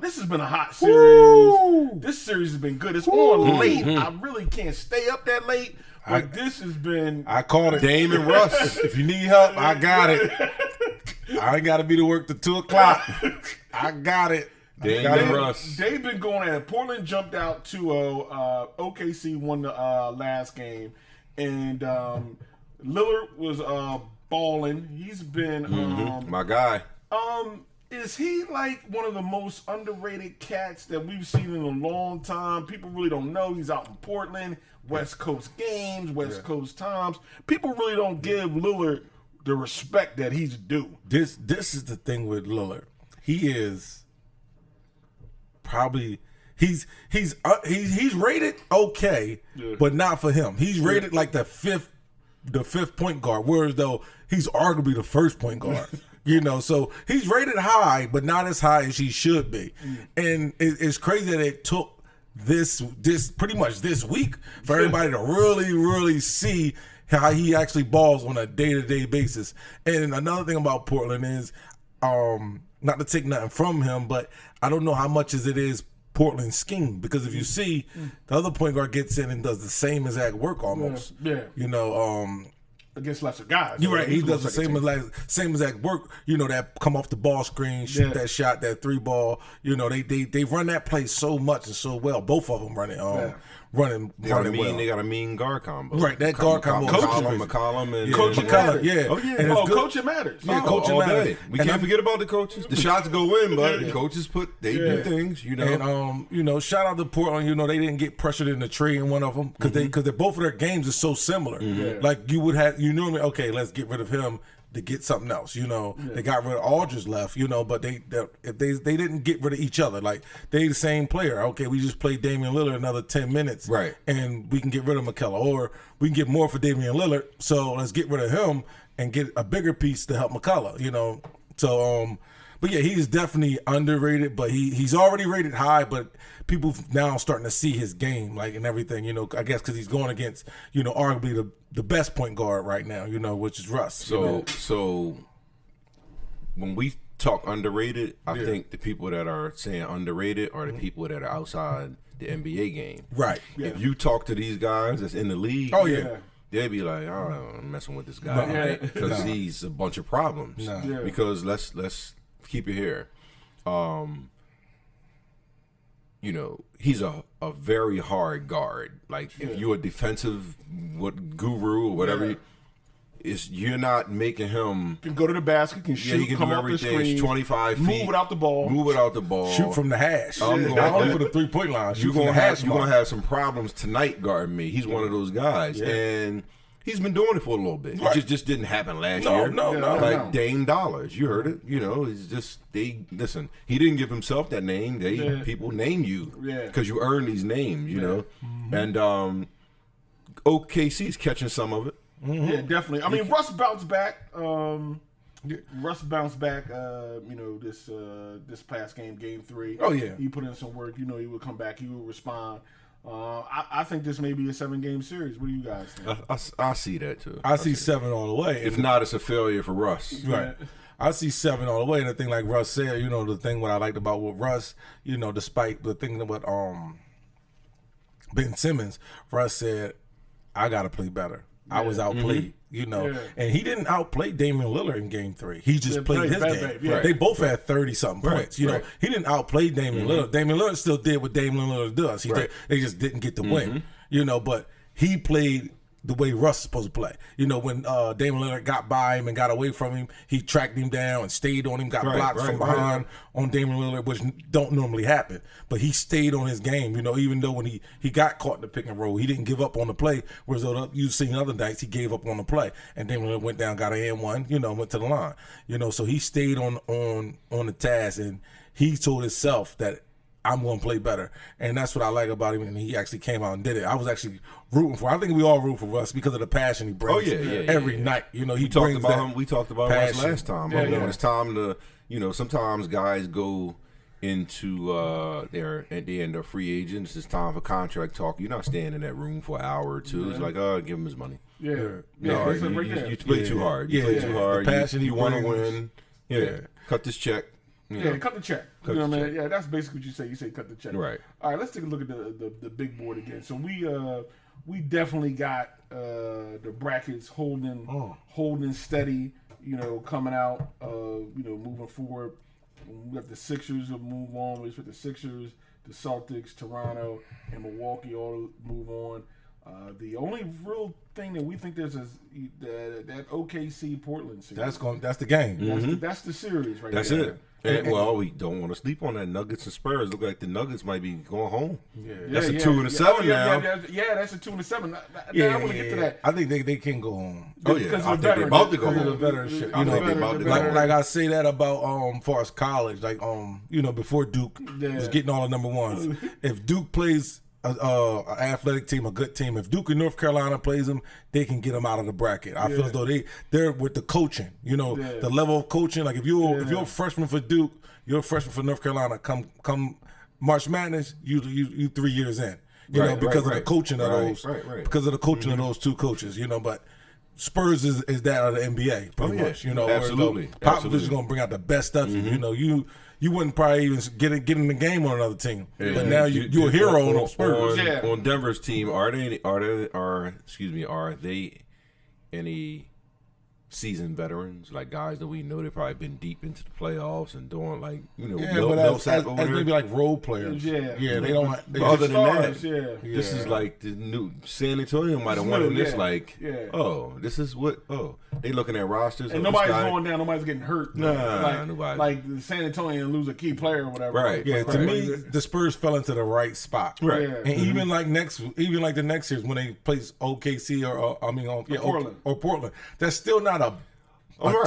this has been a hot series. Woo! This series has been good. It's on late. I really can't stay up that late. But this has been... I called it. Dame and Russ. If you need help, I got it. I ain't got to be to work till 2 o'clock. I got it. Dame and Russ. They've been going at it. Portland jumped out 2-0. OKC won the last game. And Lillard was balling. He's been... my guy. Is he one of the most underrated cats that we've seen in a long time? People really don't know. He's out in Portland, West Coast games, West Coast times. People really don't give Lillard the respect that he's due. This is the thing with Lillard. He is probably he's rated okay, but not for him. He's rated like the fifth point guard, whereas though he's arguably the first point guard. So he's rated high, but not as high as he should be. And it's crazy that it took this pretty much this week for everybody to really, really see how he actually balls on a day-to-day basis. And another thing about Portland is, not to take nothing from him, but I don't know how much as it is Portland's scheme, because if you see, the other point guard gets in and does the same exact work almost. Against lesser guys. You're right. He does the same exact work. That come off the ball screen, shoot that shot, that 3-ball. They run that play so much and so well. Both of them running well. They got a mean guard combo. Right, that guard combo. McCollum and Coach McCollum. Yeah. Oh yeah. Coaching matters. Yeah, coaching matters. We can't forget about the coaches. The shots go in, but the coaches do things. And shout out to Portland. They didn't get pressured in the trade in one of them because both of their games are so similar. Like you would have, okay, let's get rid of him to get something else. They got rid of Aldridge left. But they didn't get rid of each other. Like they the same player. Okay, we just play Damian Lillard another 10 minutes, right? And we can get rid of McKellar, or we can get more for Damian Lillard. So let's get rid of him and get a bigger piece to help McKellar. So but yeah, he's definitely underrated. But he's already rated high, but people now starting to see his game, and everything, I guess because he's going against, arguably the best point guard right now, which is Russ. So when we talk underrated, I think the people that are saying underrated are the people that are outside the NBA game. Right. Yeah. If you talk to these guys that's in the league, they'd be like, oh, I'm messing with this guy because he's a bunch of problems. Because let's keep it here. He's a very hard guard. If you're a defensive guru or whatever, you're not making him. Can go to the basket, can shoot, he can come do off the everything. screen, 25 feet, move without the ball, shoot from the hash. Not only for the 3-point line. You're gonna have some problems tonight guarding me. He's one of those guys, and he's been doing it for a little bit. Right. It just didn't happen last year. No. Dame Dollars, you heard it. He's just listen. He didn't give himself that name. People name you because you earn these names. And OKC's catching some of it. Yeah, definitely. Russ bounced back. This past game 3. Oh yeah, he put in some work. He would come back. He would respond. I think this may be a 7-game series. What do you guys think? I see that too. I see 7 all the way. If not, it's a failure for Russ. Right. I see 7 all the way. And the thing like Russ said, the thing what I liked about with Russ, despite the thing with Ben Simmons, Russ said, I got to play better. I was outplayed, and he didn't outplay Damian Lillard in Game 3. He just played his game. Yeah. They both had 30-something points. He didn't outplay Damian Lillard. Damian Lillard still did what Damian Lillard does. They just didn't get the win, but he played the way Russ is supposed to play. When Damian Lillard got by him and got away from him, he tracked him down and stayed on him, got blocked from behind on Damian Lillard, which don't normally happen. But he stayed on his game, even though when he got caught in the pick and roll, he didn't give up on the play, whereas you've seen other nights he gave up on the play. And Damian Lillard went down, got an and one, went to the line. So he stayed on the task, and he told himself that I'm going to play better. And that's what I like about him. And he actually came out and did it. I was actually rooting for him. I think we all root for Russ because of the passion he brings every night. He talked about him. We talked about Russ last time. Yeah, When it's time to, sometimes guys go into at the end of free agents. It's time for contract talk. You're not staying in that room for an hour or two. It's like, give him his money. Yeah. No, you play too hard. You play too hard. The passion you want to win. Yeah. Cut this check. Cut the check. You know what I mean? Yeah, that's basically what you say. You say cut the check. Right. All right, let's take a look at the big board again. So we definitely got the brackets holding steady. Coming out. Moving forward. We got the Sixers will move on. We with the Sixers, the Celtics, Toronto, and Milwaukee all move on. The only real thing that we think there's is that OKC Portland series. That's the game. That's the series right That's there. it. And, we don't want to sleep on that. Nuggets and Spurs look like the Nuggets might be going home. That's a 2-7 now. That's a 2-7. I want to get to that. I think they can go home. I think they're about to go home. Like I say that about far as college, like before Duke was getting all the number ones. If Duke plays an athletic team, a good team. If Duke and North Carolina plays them, they can get them out of the bracket. I feel as though they're with the coaching. The level of coaching. Like if you're a freshman for Duke, you're a freshman for North Carolina. Come March Madness, you 3 years in. Because of the coaching of those. Because of the coaching of those two coaches. But Spurs is that of the NBA pretty much. Absolutely. Popovich is going to bring out the best stuff. You wouldn't probably even get in the game on another team, but now you're a hero on Spurs. On Denver's team, are they any seasoned veterans, like guys that we know they've probably been deep into the playoffs and doing as maybe like role players. They don't. Other than stars, that, this is like the new San Antonio might have won this. This is what. They looking at rosters and nobody's going down. Nobody's getting hurt. Nobody. Like the San Antonio lose a key player or whatever. Right. To me, the Spurs fell into the right spot. Right. And even like the next years when they place OKC or Portland, that's still not a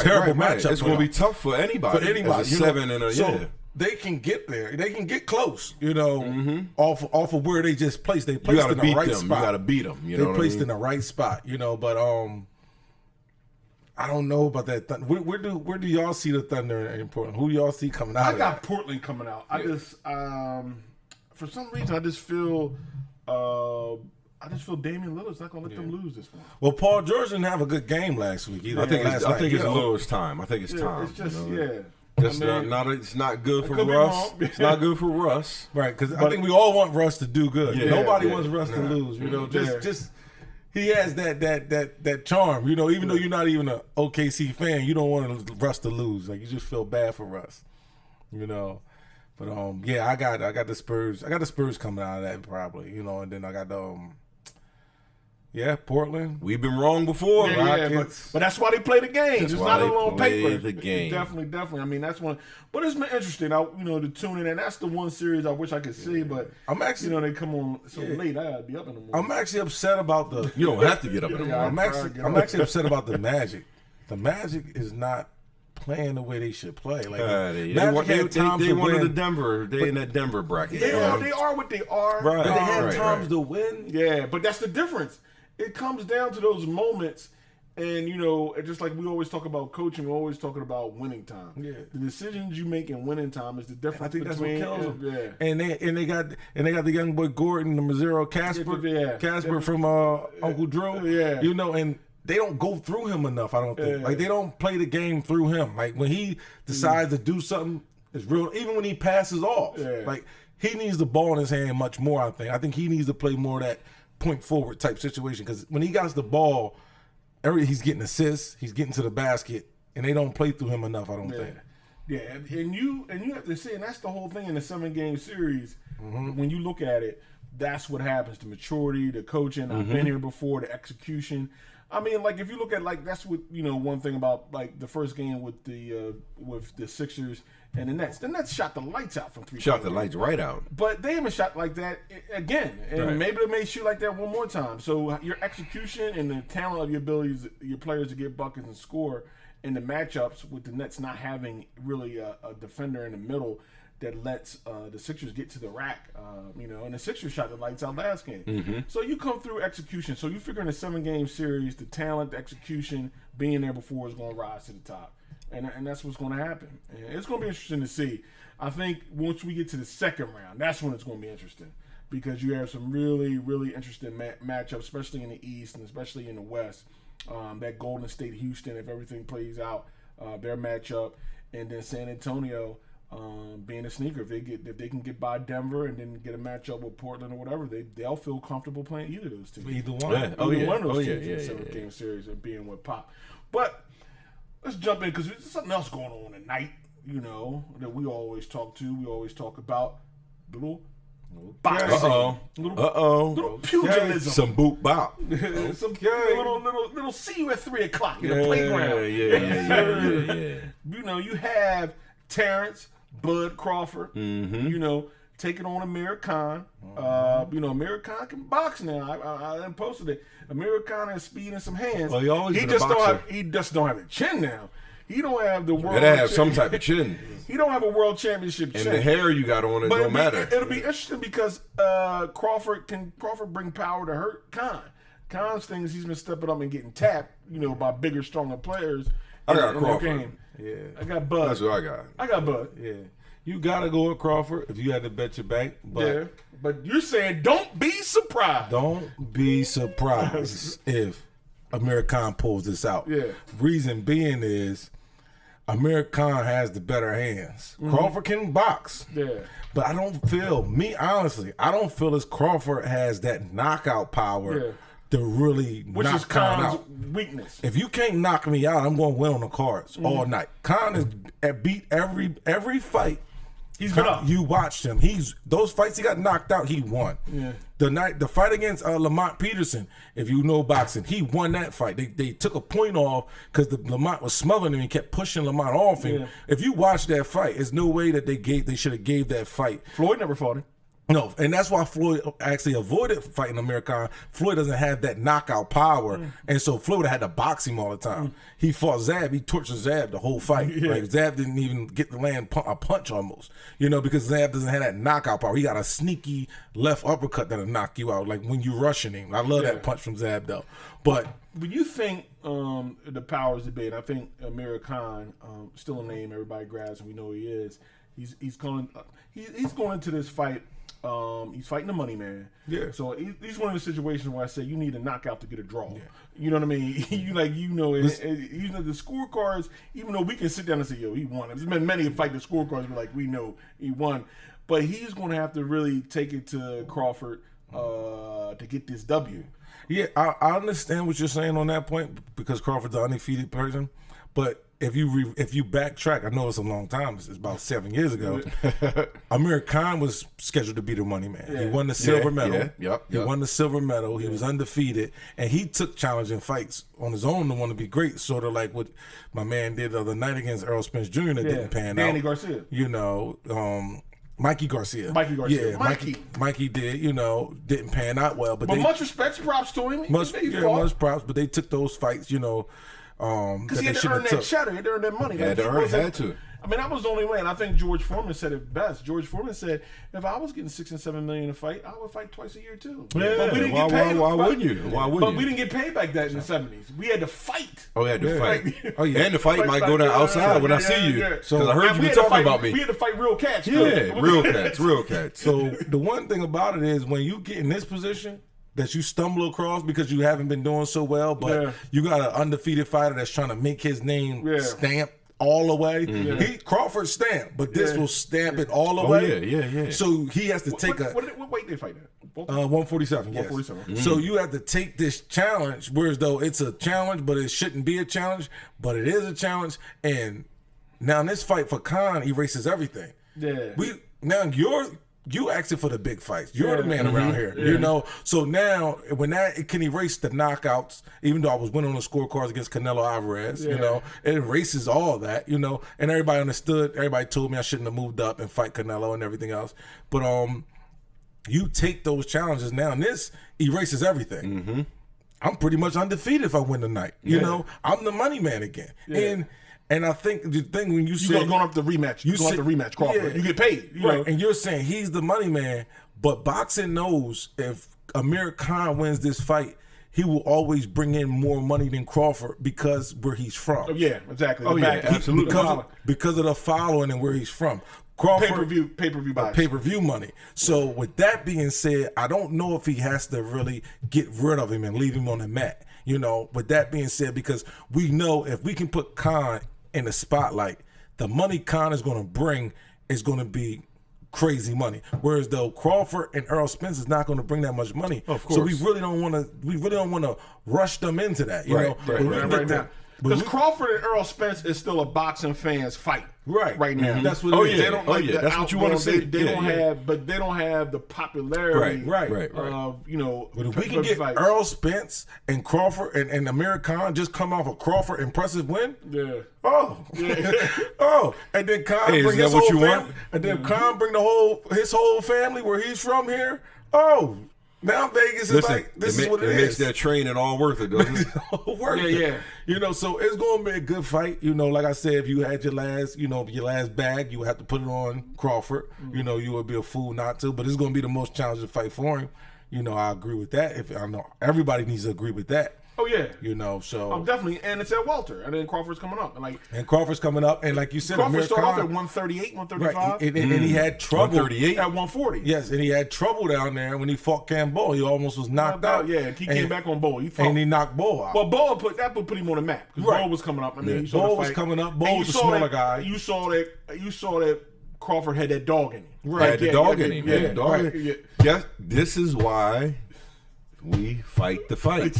terrible matchup. It's going to be tough for anybody. As a 7 and a they can get there. They can get close. Off of where they just placed. They placed in the right spot. You got to beat them. They placed in the right spot. But I don't know about that. Where do y'all see the Thunder in Portland? Who do y'all see coming out? I got Portland coming out. I just for some reason I just feel Damian Lillard's not going to let them lose this one. Well, Paul George didn't have a good game last week either. I think it's Lillard's time. I think it's time. It's just it's not good for Russ. It's not good for Russ. Right, because I think we all want Russ to do good. Nobody wants Russ to lose. Just he has that charm. Even though you're not even an OKC fan, you don't want Russ to lose. Like you just feel bad for Russ. But I got the Spurs. I got the Spurs coming out of that probably. And then I got Portland. We've been wrong before. But that's why they play the games. It's not on paper. The game. Definitely. I mean, that's one. But it's been interesting. To tune in, and that's the one series I wish I could see. But I'm actually, they come on so late. I'd be up in the morning. I'm actually upset about the. You don't have to get up in the morning. I'm actually upset about the Magic. The Magic is not playing the way they should play. Like they wanted the Denver. They in that Denver bracket. They are what they are. Right. But they had times to win. Yeah, but that's the difference. It comes down to those moments, And, you know, just like we always talk about coaching, we're always talking about winning time. Yeah. The decisions you make in winning time is the difference I think between... that's what kills them. Yeah. And they got the young boy Gordon, the Mazzaro Casper from Uncle Drew. Yeah. You know, and they don't go through him enough, I don't think. Yeah. Like, they don't play the game through him. Like, when he decides to do something, it's real. Even when he passes off. Yeah. Like, he needs the ball in his hand much more, I think. I think he needs to play more of that point forward type situation. Because when he got the ball, he's getting assists, he's getting to the basket, and they don't play through him enough, I don't think. Yeah, and you have to see, and that's the whole thing in the 7-game series. When you look at it, that's what happens. The maturity, the coaching, I've been here before, the execution. I mean, like, if you look at, like, that's what, you know, one thing about, like, the first game with the Sixers and the Nets. The Nets shot the lights out from 3 Shot the lights right out. But they haven't shot like that again. And maybe they may shoot like that one more time. So your execution and the talent of your abilities, your players to get buckets and score, and the matchups with the Nets not having really a defender in the middle that lets the Sixers get to the rack, you know, and the Sixers shot the lights out last game. So you come through execution. So you figure in a 7-game series, the talent, the execution, being there before is going to rise to the top. And that's what's going to happen. And it's going to be interesting to see. I think once we get to the second round, that's when it's going to be interesting because you have some really, really interesting matchups, especially in the East and especially in the West. That Golden State Houston, if everything plays out, their matchup, and then San Antonio. Being a sneaker, if they can get by Denver and then get a matchup with Portland or whatever, they'll feel comfortable playing either of those teams. Either one. Yeah. Either one of those teams in the 7-game series and being with Pop. But let's jump in because there's something else going on tonight, you know, that we always talk to. We always talk about little boxing, little pugilism, Some boot bop. some little see you at 3:00 in the playground. Yeah. You know, you have Terrence Bud Crawford, you know, taking on Amir Khan. You know, Amir Khan can box now. I posted it. Amir Khan has speed and some hands. Well, he just don't have the chin now. He don't have the world. Gotta have some type of chin. He don't have a world championship And chin. the hair you got on it don't matter. It'll be interesting because Crawford bring power to hurt Khan. Khan's things he's been stepping up and getting tapped, you know, by bigger, stronger players. I got Crawford. Yeah. I got Bud. That's what I got. I got Bud. Yeah. You got to go with Crawford if you had to bet your bank. But but you're saying don't be surprised. Don't be surprised if Amir Khan pulls this out. Yeah. Reason being is Amir Khan has the better hands. Crawford can box. Yeah. But I don't feel as Crawford has that knockout power to really Which knock is Khan Khan's out. weakness. If you can't knock me out, I'm going to win on the cards all night. Khan has beat every fight. He's been up. You watched him. Those fights he got knocked out, he won. Yeah. The fight against Lamont Peterson, if you know boxing, he won that fight. They took a point off because Lamont was smothering him and kept pushing Lamont off him. Yeah. If you watch that fight, there's no way that they should have gave that fight. Floyd never fought him. No, and that's why Floyd actually avoided fighting Amir Khan. Floyd doesn't have that knockout power, and so Floyd had to box him all the time. He fought Zab. He tortured Zab the whole fight. Like Zab didn't even get to land a punch almost, you know, because Zab doesn't have that knockout power. He got a sneaky left uppercut that'll knock you out, like when you rushing him. I love that punch from Zab though. But you think the powers debate? I think Amir Khan, still a name everybody grabs, and we know who he is. He's going into this fight. He's fighting the money man. Yeah. So he's one of the situations where I say you need a knockout to get a draw. Yeah. You know what I mean? You know, the scorecards, even though we can sit down and say, yo, he won. There's been many fight the scorecards were like, we know he won. But he's going to have to really take it to Crawford to get this W. Yeah, I understand what you're saying on that point because Crawford's an undefeated person. But if you backtrack, I know it's a long time. It's about 7 years ago. Amir Khan was scheduled to be the money man. He won the silver medal. He won the silver medal. He was undefeated, and he took challenging fights on his own to want to be great. Sort of like what my man did the other night against Errol Spence Jr. that didn't pan out. Danny Garcia. You know, Mikey Garcia. Yeah, Mikey did, you know, didn't pan out well. But much respect, props to him. Much props, but they took those fights, you know. Because he had to earn that cheddar, he had to earn that money. Had to. I mean, I was the only way, and I think George Foreman said it best. George Foreman said, "If I was getting $6 and $7 million a fight, I would fight twice a year too." Yeah, but we didn't why, get paid. why wouldn't you? Why wouldn't But you? we didn't get paid like that in the '70s. We had to fight. Oh, yeah, the fight. Oh, yeah. And the fight might go down outside when I see you. So I heard you were talking about me. We had to fight real cats. Yeah, real cats, real cats. So the one thing about it is when you get in this position that you stumble across because you haven't been doing so well, but you got an undefeated fighter that's trying to make his name stamp all the way. Crawford stamped, but this will stamp it all the way. Yeah. So he has to take what weight they fight at? 147. Yes. 147. So you have to take this challenge, whereas though it's a challenge, but it shouldn't be a challenge, but it is a challenge. And now in this fight for Khan erases everything. Yeah. You asking for the big fights. You're the man around here, you know. So now, when it can erase the knockouts, even though I was winning on the scorecards against Canelo Alvarez, you know, it erases all that, you know. And everybody understood. Everybody told me I shouldn't have moved up and fight Canelo and everything else. But you take those challenges now, and this erases everything. I'm pretty much undefeated if I win tonight. You know, I'm the money man again. And I think the thing when you say going up the rematch, Crawford. You get paid, you know? And you're saying he's the money man, but boxing knows if Amir Khan wins this fight, he will always bring in more money than Crawford because where he's from. Oh, yeah, exactly. Absolutely. Because of the following and where he's from. Crawford pay-per-view buys. Pay-per-view money. So with that being said, I don't know if he has to really get rid of him and leave him on the mat. You know, with that being said, because we know if we can put Khan in the spotlight, the money Khan is going to bring is going to be crazy money. Whereas though Crawford and Errol Spence is not going to bring that much money. Of course. So we really don't want to rush them into that. You know, right now. Because Crawford and Errol Spence is still a boxing fan's fight right now. That's what it is. They don't that's what you want to say. They don't have the popularity of, you know. But if we can get Errol Spence and Crawford and Amir Khan just come off a Crawford impressive win. Yeah. And then Khan bring his whole family. And then Khan bring his whole family where he's from here. Now Vegas is this is what it is. It makes that training all worth it, doesn't it? Yeah. You know, so it's going to be a good fight. You know, like I said, if you had your last bag, you would have to put it on Crawford. You know, you would be a fool not to. But it's going to be the most challenging fight for him. You know, I agree with that. I know everybody needs to agree with that. Oh yeah, you know, so definitely, and it's at welter, and then Crawford's coming up, and Crawford's coming up, and like you said, Crawford started off at 138, 135, right. and he had trouble 138 at 140. Yes, and he had trouble down there when he fought Campbell. He almost was knocked out. Yeah, he came back on Bull. And he knocked Bull out. Well, Bull put him on the map because Bull was coming up. I mean, Bull was coming up. Bull was a smaller guy. You saw that Crawford had that dog in him. Right, had the dog in him. Yeah, this is why we fight the fight.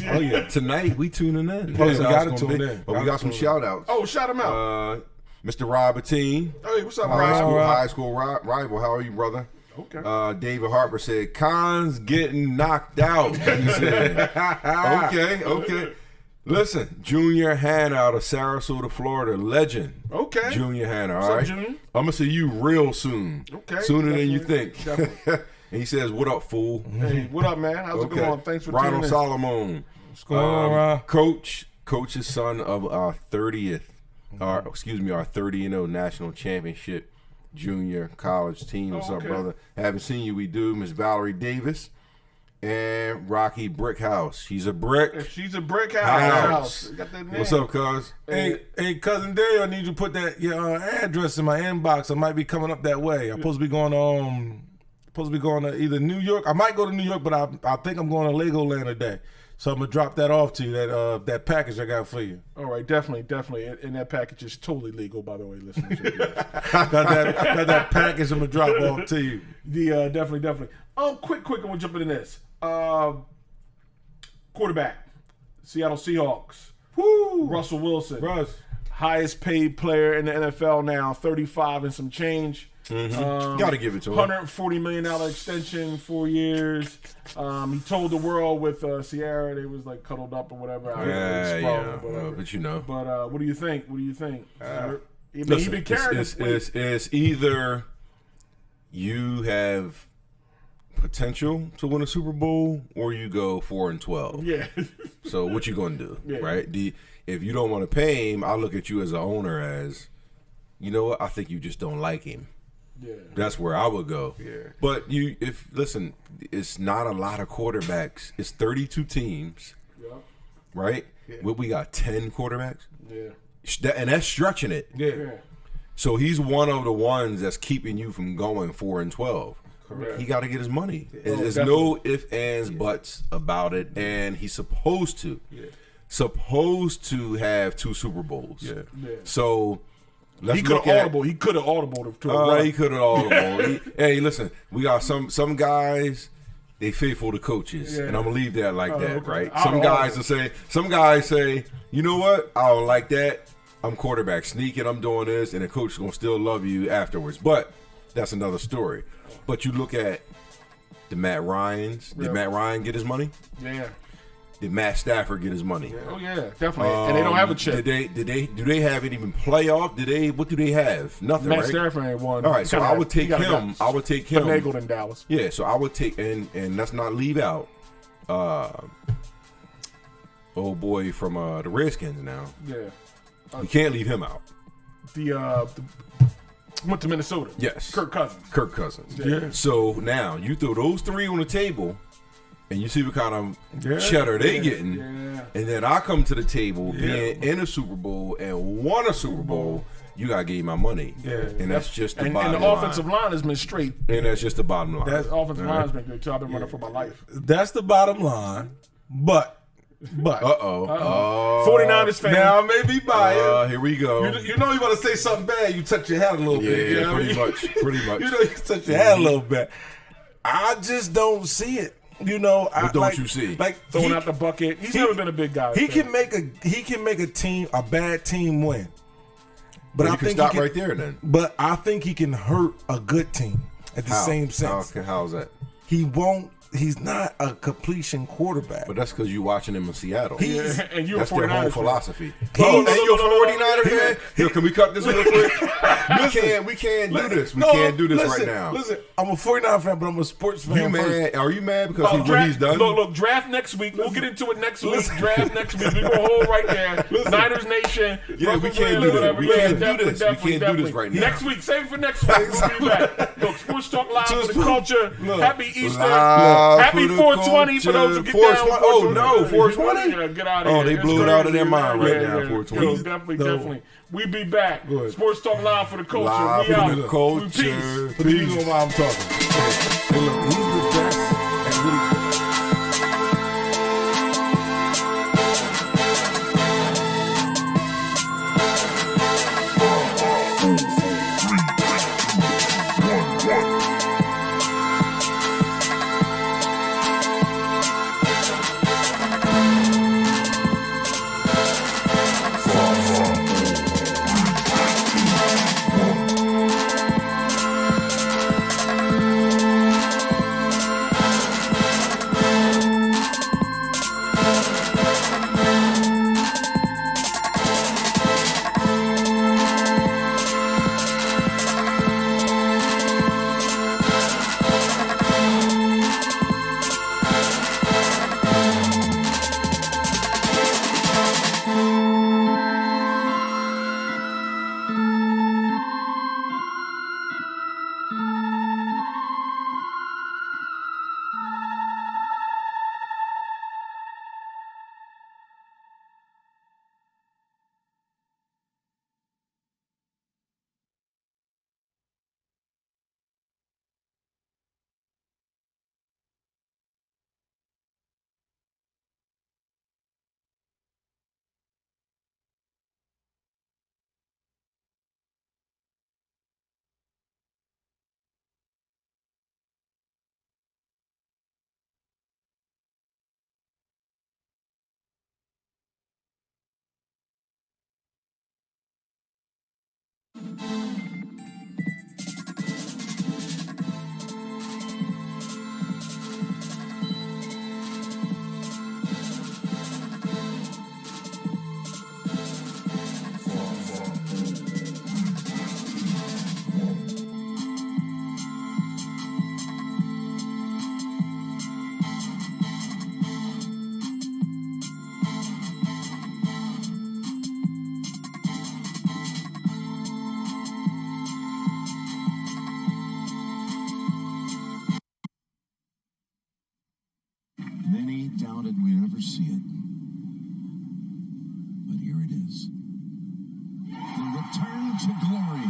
Tonight we tuning in. We got to tune in. But we got some shout outs. Oh, shout him out. Mr. Robertine. Hey, what's up, high school rival. How are you, brother? Okay. David Harper said, Khan's getting knocked out. He said, okay. Listen, Junior Hanna out of Sarasota, Florida, legend. Okay. Junior Hanna, all what's right? Up, Junior? I'm going to see you real soon. Okay. Sooner than you think. And he says, what up, fool? Hey, what up, man? How's it going? Thanks for Ronald tuning in. Solomon. What's going on, Ron? Coach's son of our 30th, our 30-0 national championship junior college team. What's up, brother? Haven't seen you. We do. Miss Valerie Davis and Rocky Brickhouse. She's a brick. She's a brick house. Got that name. What's up, cuz? Hey, cousin Dale, I need you to put that your address in my inbox. I might be coming up that way. I'm supposed to be going to either New York. I might go to New York, but I think I'm going to Legoland today. So I'm gonna drop that off to you. That package I got for you. All right, definitely, and that package is totally legal, by the way, listeners. got that package I'm gonna drop off to you. Definitely. Quick, I'm gonna jump into this. Quarterback, Seattle Seahawks. Woo! Russell Wilson. Russ. Highest paid player in the NFL now, 35 and some change. Got to give it to him. $140 million extension, 4 years. He told the world with Sierra they was like cuddled up or whatever. But you know. But what do you think? Listen, he been carrying it's either you have potential to win a Super Bowl or you go 4-12. Yeah. So what you gonna do, right? If you don't want to pay him, I look at you as an owner as you know what? I think you just don't like him. Yeah. That's where I would go. Yeah. But listen, it's not a lot of quarterbacks. It's 32 teams, Yep. right? Yeah. We got 10 quarterbacks, Yeah. and that's stretching it. Yeah. So he's one of the ones that's keeping you from going 4-12. Correct. He got to get his money. Oh, There's no ifs, ands, buts about it, and he's supposed to. Yeah. Supposed to have 2 Super Bowls. Yeah. Yeah. So let's He could look have at. audible. He could have audible to a run. He could have audible. Hey, listen, we got some guys. They faithful to coaches, Yeah. and I'm gonna leave that like that, okay. right? I Some don't guys know. will say, some guys say, you know what? I don't like that. I'm quarterback sneaking. I'm doing this, and the coach is gonna still love you afterwards. But that's another story. But you look at the Matt Ryans. Did Yeah. Matt Ryan get his money? Yeah. Did Matt Stafford get his money? Oh yeah, definitely. And they don't have a chip. Do they have it even playoff? What do they have? Nothing. Matt right? Stafford ain't won. All right, so I would take him. I would take him. Finagled in Dallas. Yeah, so I would take and let's not leave out old boy from the Redskins now. Yeah. We can't leave him out. The went to Minnesota. Yes. Kirk Cousins. Kirk Cousins. Yeah. So now you throw those 3 on the table and you see what kind of Yeah. cheddar they getting. Yeah. And then I come to the table Yeah. being in a Super Bowl and won a Super Bowl. You gotta give me my money. Yeah. And that's just the And bottom the line. offensive line has been straight. And that's just the bottom line. The offensive All line right. has been good too. I've been running for my life. That's the bottom line. But Uh-oh. 49ers fan. now I may be biased. Here we go. You know you want to say something bad, you touch your head a little bit. You Yeah, know what I pretty mean? much. Pretty much. You know, you touch your head a little bit. I just don't see it. You know, What don't you see? Like Throwing out the bucket. He's never been a big guy. He can make a team, a bad team, win. But Well, I you can think stop he can, right there then. But I think he can hurt a good team at the same sense. How's that? He won't. He's not a completion quarterback. But that's because you're watching him in Seattle. He's- Yeah, and you're That's a their 49ers whole fan. philosophy. He- Oh, and no, you're no, no, no, 49er fan? Here, can we cut this real quick? We can't do this. We can't do this right now. Listen, I'm a 49 fan, but I'm a sports fan. You mad? Are you mad because what draft, he's done? Look, draft next week. We'll get into it next week. Draft next week. We're going to hold right there. Niners Nation. Yeah, we Russell can't Wilson, do this. whatever. We Yeah, can't do definitely, this. We can't do this definitely. right now. Next week. Save it for next week. We'll be back. Look, Sports Talk Live for the culture. Look. Happy Easter. Live Happy for the 420 for those who get down. 420. Oh, no, 420? Yeah, get out of Oh, here. they It's blew it out of crazy. their mind right Yeah, now, yeah. 420. Yo, definitely. We be back. Good. Sports Talk Live for the culture. Live We for out. the We culture. peace. But you know why I'm talking. Hey, look, he's the best at what he never see it. But here it is. The return to glory.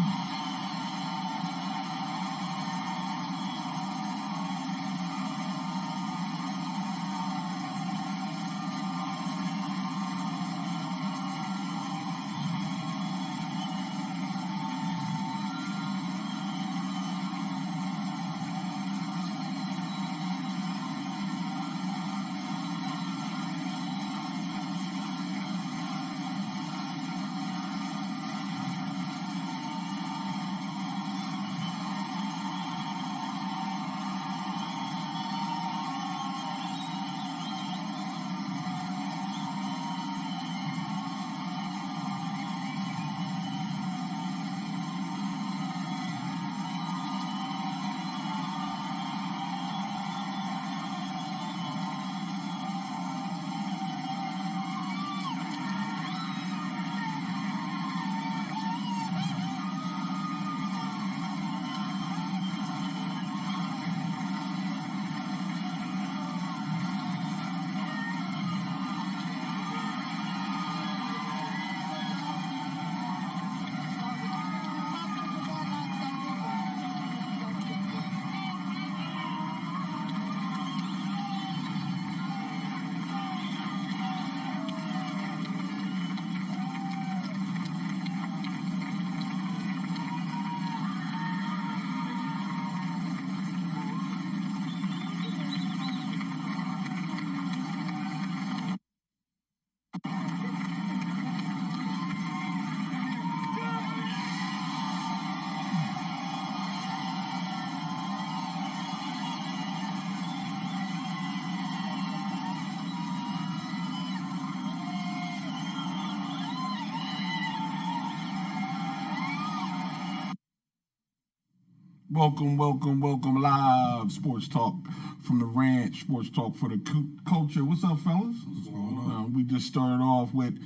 Welcome live sports talk from the ranch, sports talk for the culture. What's up, fellas? What's going on? We just started off with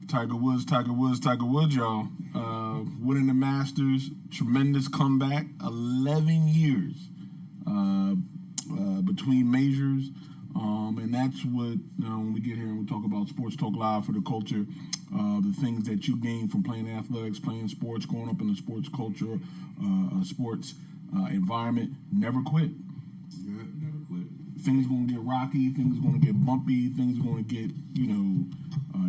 Tiger Woods, y'all. Winning the Masters, tremendous comeback, 11 years between majors. And that's what, when we get here and we talk about sports talk live for the culture, the things that you gain from playing athletics, playing sports, growing up in the sports culture, sports environment, never quit. Yeah, never quit. Things gonna get rocky, things gonna get bumpy, things gonna get,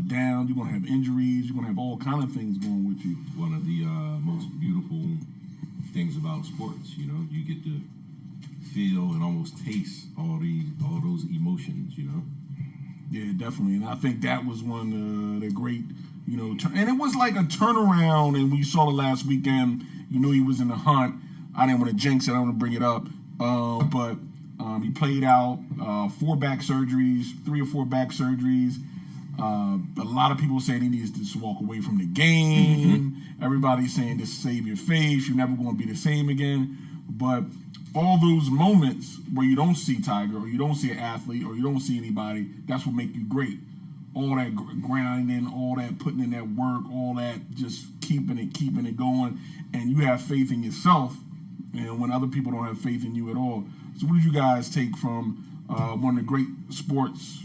down. You're gonna have injuries, you're gonna have all kind of things going with you. One of the most beautiful things about sports, you get to feel and almost taste all those emotions, Yeah, definitely. And I think that was one of the great, and it was like a turnaround, and we saw it last weekend. He was in the hunt. I didn't want to jinx it. I don't want to bring it up. But he played out 3 or 4 back surgeries. A lot of people saying he needs to just walk away from the game. Mm-hmm. Everybody's saying just save your face. You're never going to be the same again. But all those moments where you don't see Tiger, or you don't see an athlete, or you don't see anybody, that's what make you great. All that grinding, all that putting in that work, all that just keeping it going, and you have faith in yourself, and when other people don't have faith in you at all. So what did you guys take from one of the great sports